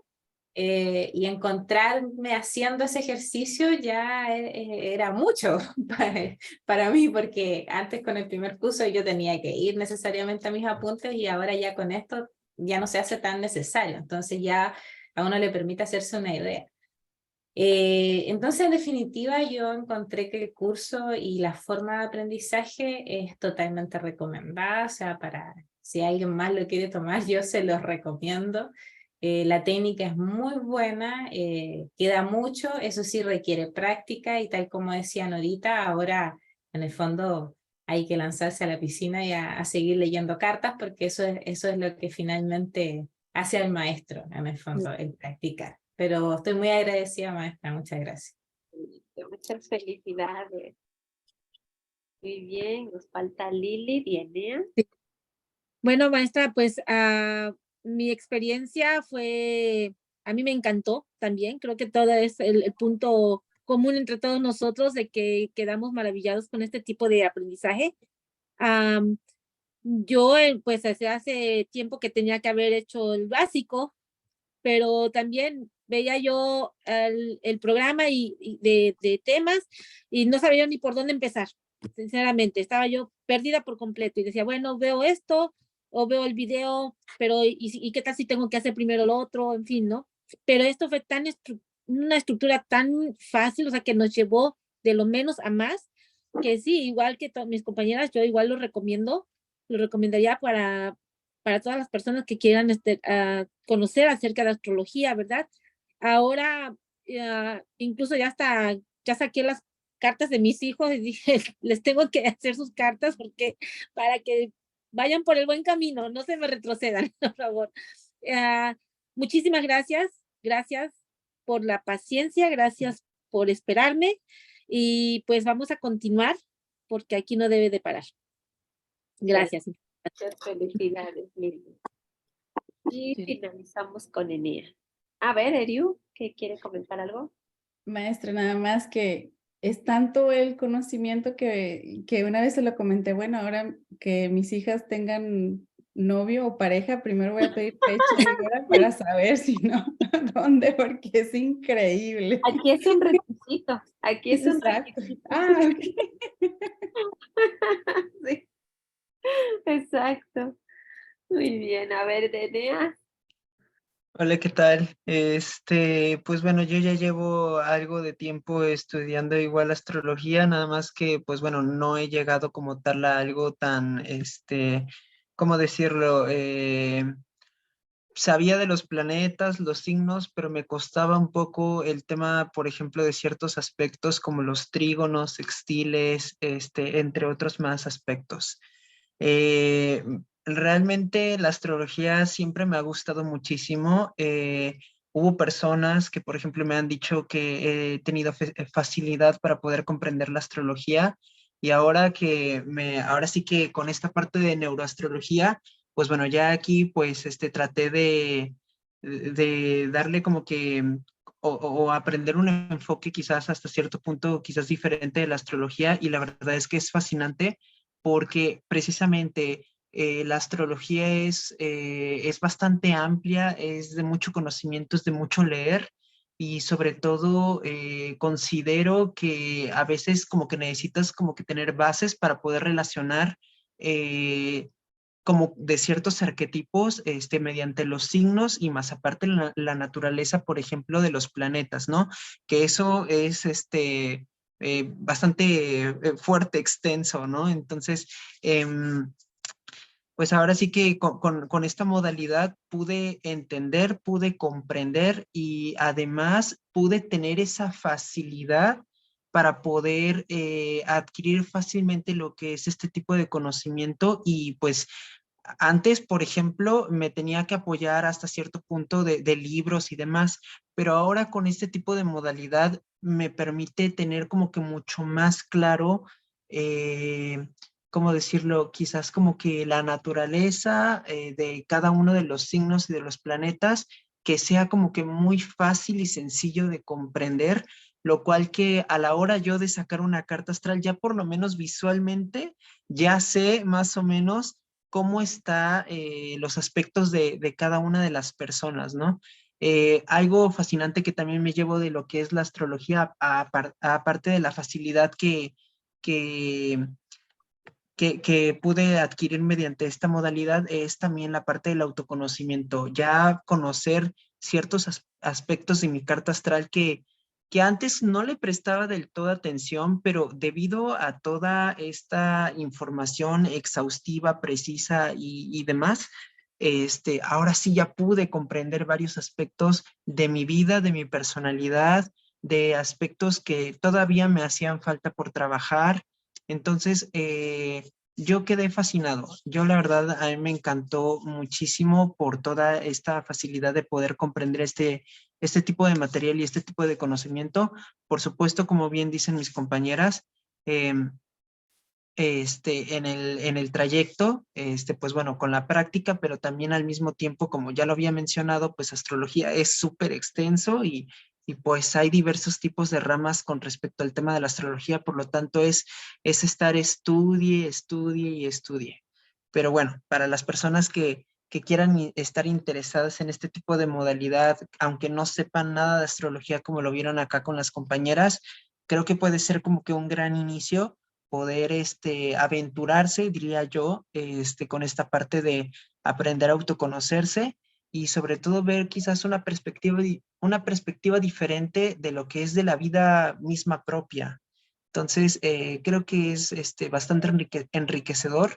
y encontrarme haciendo ese ejercicio ya era mucho para mí, porque antes con el primer curso yo tenía que ir necesariamente a mis apuntes y ahora ya con esto ya no se hace tan necesario, entonces ya a uno le permite hacerse una idea. Entonces, en definitiva, yo encontré que el curso y la forma de aprendizaje es totalmente recomendada, o sea, para si alguien más lo quiere tomar, yo se los recomiendo. La técnica es muy buena, queda mucho, eso sí requiere práctica y tal como decía Norita, ahora en el fondo hay que lanzarse a la piscina y a seguir leyendo cartas porque eso es lo que finalmente hace al maestro, en el fondo, el practicar. Pero estoy muy agradecida, maestra. Muchas gracias. Muchas felicidades. Muy bien, nos falta Lili y Enea. Sí. Bueno, maestra, pues mi experiencia a mí me encantó también. Creo que todo es el punto común entre todos nosotros de que quedamos maravillados con este tipo de aprendizaje. Yo, pues, hace tiempo que tenía que haber hecho el básico, pero también veía yo el programa y de temas y no sabía ni por dónde empezar, sinceramente. Estaba yo perdida por completo y decía, bueno, veo esto o veo el video, pero ¿y qué tal si tengo que hacer primero lo otro? En fin, ¿no? Pero esto fue una estructura tan fácil, o sea, que nos llevó de lo menos a más, que sí, igual que mis compañeras, yo igual lo recomendaría para todas las personas que quieran conocer acerca de astrología, ¿verdad? Ahora, incluso ya saqué las cartas de mis hijos y dije, les tengo que hacer sus cartas para que vayan por el buen camino, no se me retrocedan, por favor. Muchísimas gracias por la paciencia, gracias por esperarme y pues vamos a continuar porque aquí no debe de parar. Gracias. Muchas felicidades, Lili. Y finalizamos con Enea. A ver, Eriu, ¿qué quiere comentar algo? Maestra, nada más que es tanto el conocimiento que una vez se lo comenté, bueno, ahora que mis hijas tengan novio o pareja, primero voy a pedir fecha y hora para saber si no, dónde, porque es increíble. Aquí es un requisito, aquí es un Exacto. requisito. Ok. Sí, exacto. Muy bien, a ver, Enea. Hola, ¿qué tal? Pues bueno, yo ya llevo algo de tiempo estudiando igual astrología, nada más que, pues bueno, no he llegado como tal a algo tan, ¿cómo decirlo? Sabía de los planetas, los signos, pero me costaba un poco el tema, por ejemplo, de ciertos aspectos como los trígonos, sextiles, entre otros más aspectos. Eh, Realmente la astrología siempre me ha gustado muchísimo. Hubo personas que, por ejemplo, me han dicho que he tenido facilidad para poder comprender la astrología y ahora sí que con esta parte de neuroastrología, pues bueno, ya aquí pues traté de darle como que o aprender un enfoque quizás hasta cierto punto quizás diferente de la astrología y la verdad es que es fascinante porque precisamente la astrología es bastante amplia, es de mucho conocimiento, es de mucho leer y sobre todo considero que a veces como que necesitas como que tener bases para poder relacionar como de ciertos arquetipos mediante los signos y más aparte la naturaleza, por ejemplo, de los planetas, ¿no? Que eso es bastante fuerte, extenso, ¿no? Entonces, pues ahora sí que con esta modalidad pude entender, pude comprender y además pude tener esa facilidad para poder adquirir fácilmente lo que es este tipo de conocimiento y pues antes, por ejemplo, me tenía que apoyar hasta cierto punto de libros y demás, pero ahora con este tipo de modalidad me permite tener como que mucho más claro, ¿cómo decirlo? Quizás como que la naturaleza de cada uno de los signos y de los planetas, que sea como que muy fácil y sencillo de comprender, lo cual que a la hora yo de sacar una carta astral, ya por lo menos visualmente, ya sé más o menos cómo está los aspectos de cada una de las personas, ¿no? Algo fascinante que también me llevo de lo que es la astrología, aparte de la facilidad que, que pude adquirir mediante esta modalidad, es también la parte del autoconocimiento, ya conocer ciertos aspectos de mi carta astral que antes no le prestaba del todo atención, pero debido a toda esta información exhaustiva, precisa y demás, ahora sí ya pude comprender varios aspectos de mi vida, de mi personalidad, de aspectos que todavía me hacían falta por trabajar. Entonces, yo quedé fascinado. Yo la verdad, a mí me encantó muchísimo por toda esta facilidad de poder comprender este tipo de material y este tipo de conocimiento. Por supuesto, como bien dicen mis compañeras, en el trayecto, pues bueno, con la práctica, pero también al mismo tiempo, como ya lo había mencionado, pues astrología es súper extenso y pues hay diversos tipos de ramas con respecto al tema de la astrología, por lo tanto es estar estudie, estudie y estudie. Pero bueno, para las personas que quieran estar interesadas en este tipo de modalidad, aunque no sepan nada de astrología como lo vieron acá con las compañeras, creo que puede ser como que un gran inicio poder aventurarse, diría yo, con esta parte de aprender a autoconocerse y sobre todo ver quizás una perspectiva diferente de lo que es de la vida misma propia. Entonces, creo que es bastante enriquecedor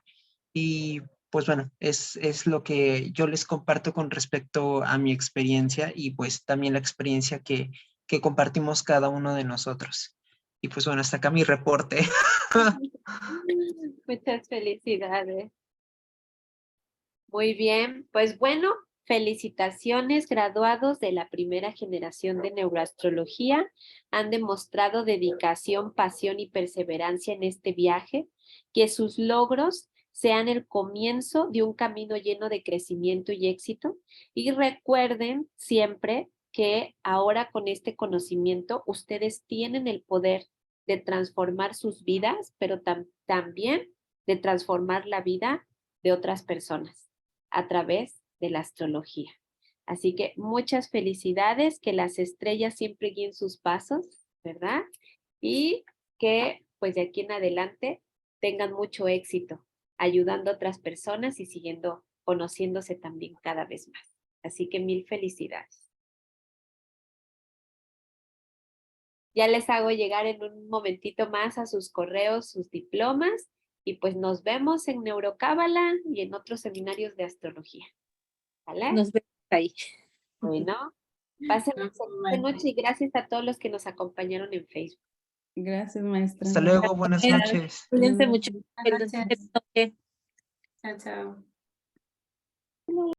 y pues bueno, es lo que yo les comparto con respecto a mi experiencia y pues también la experiencia que compartimos cada uno de nosotros. Y pues bueno, hasta acá mi reporte. Muchas felicidades. Muy bien, pues bueno, felicitaciones graduados de la primera generación de neuroastrología. Han demostrado dedicación, pasión y perseverancia en este viaje. Que sus logros sean el comienzo de un camino lleno de crecimiento y éxito. Y recuerden siempre que ahora con este conocimiento ustedes tienen el poder de transformar sus vidas, pero también de transformar la vida de otras personas a través de la astrología. Así que muchas felicidades, que las estrellas siempre guíen sus pasos, ¿verdad? Y que pues de aquí en adelante tengan mucho éxito ayudando a otras personas y siguiendo conociéndose también cada vez más. Así que mil felicidades. Ya les hago llegar en un momentito más a sus correos sus diplomas Y pues nos vemos en Neurocábala y en otros seminarios de astrología. ¿Vale? Nos vemos ahí. Bueno, pasen una excelente noche y gracias a todos los que nos acompañaron en Facebook. Gracias, maestra. Hasta luego, buenas noches. Cuídense mucho. Buenas noches. Noche. Chao, chao.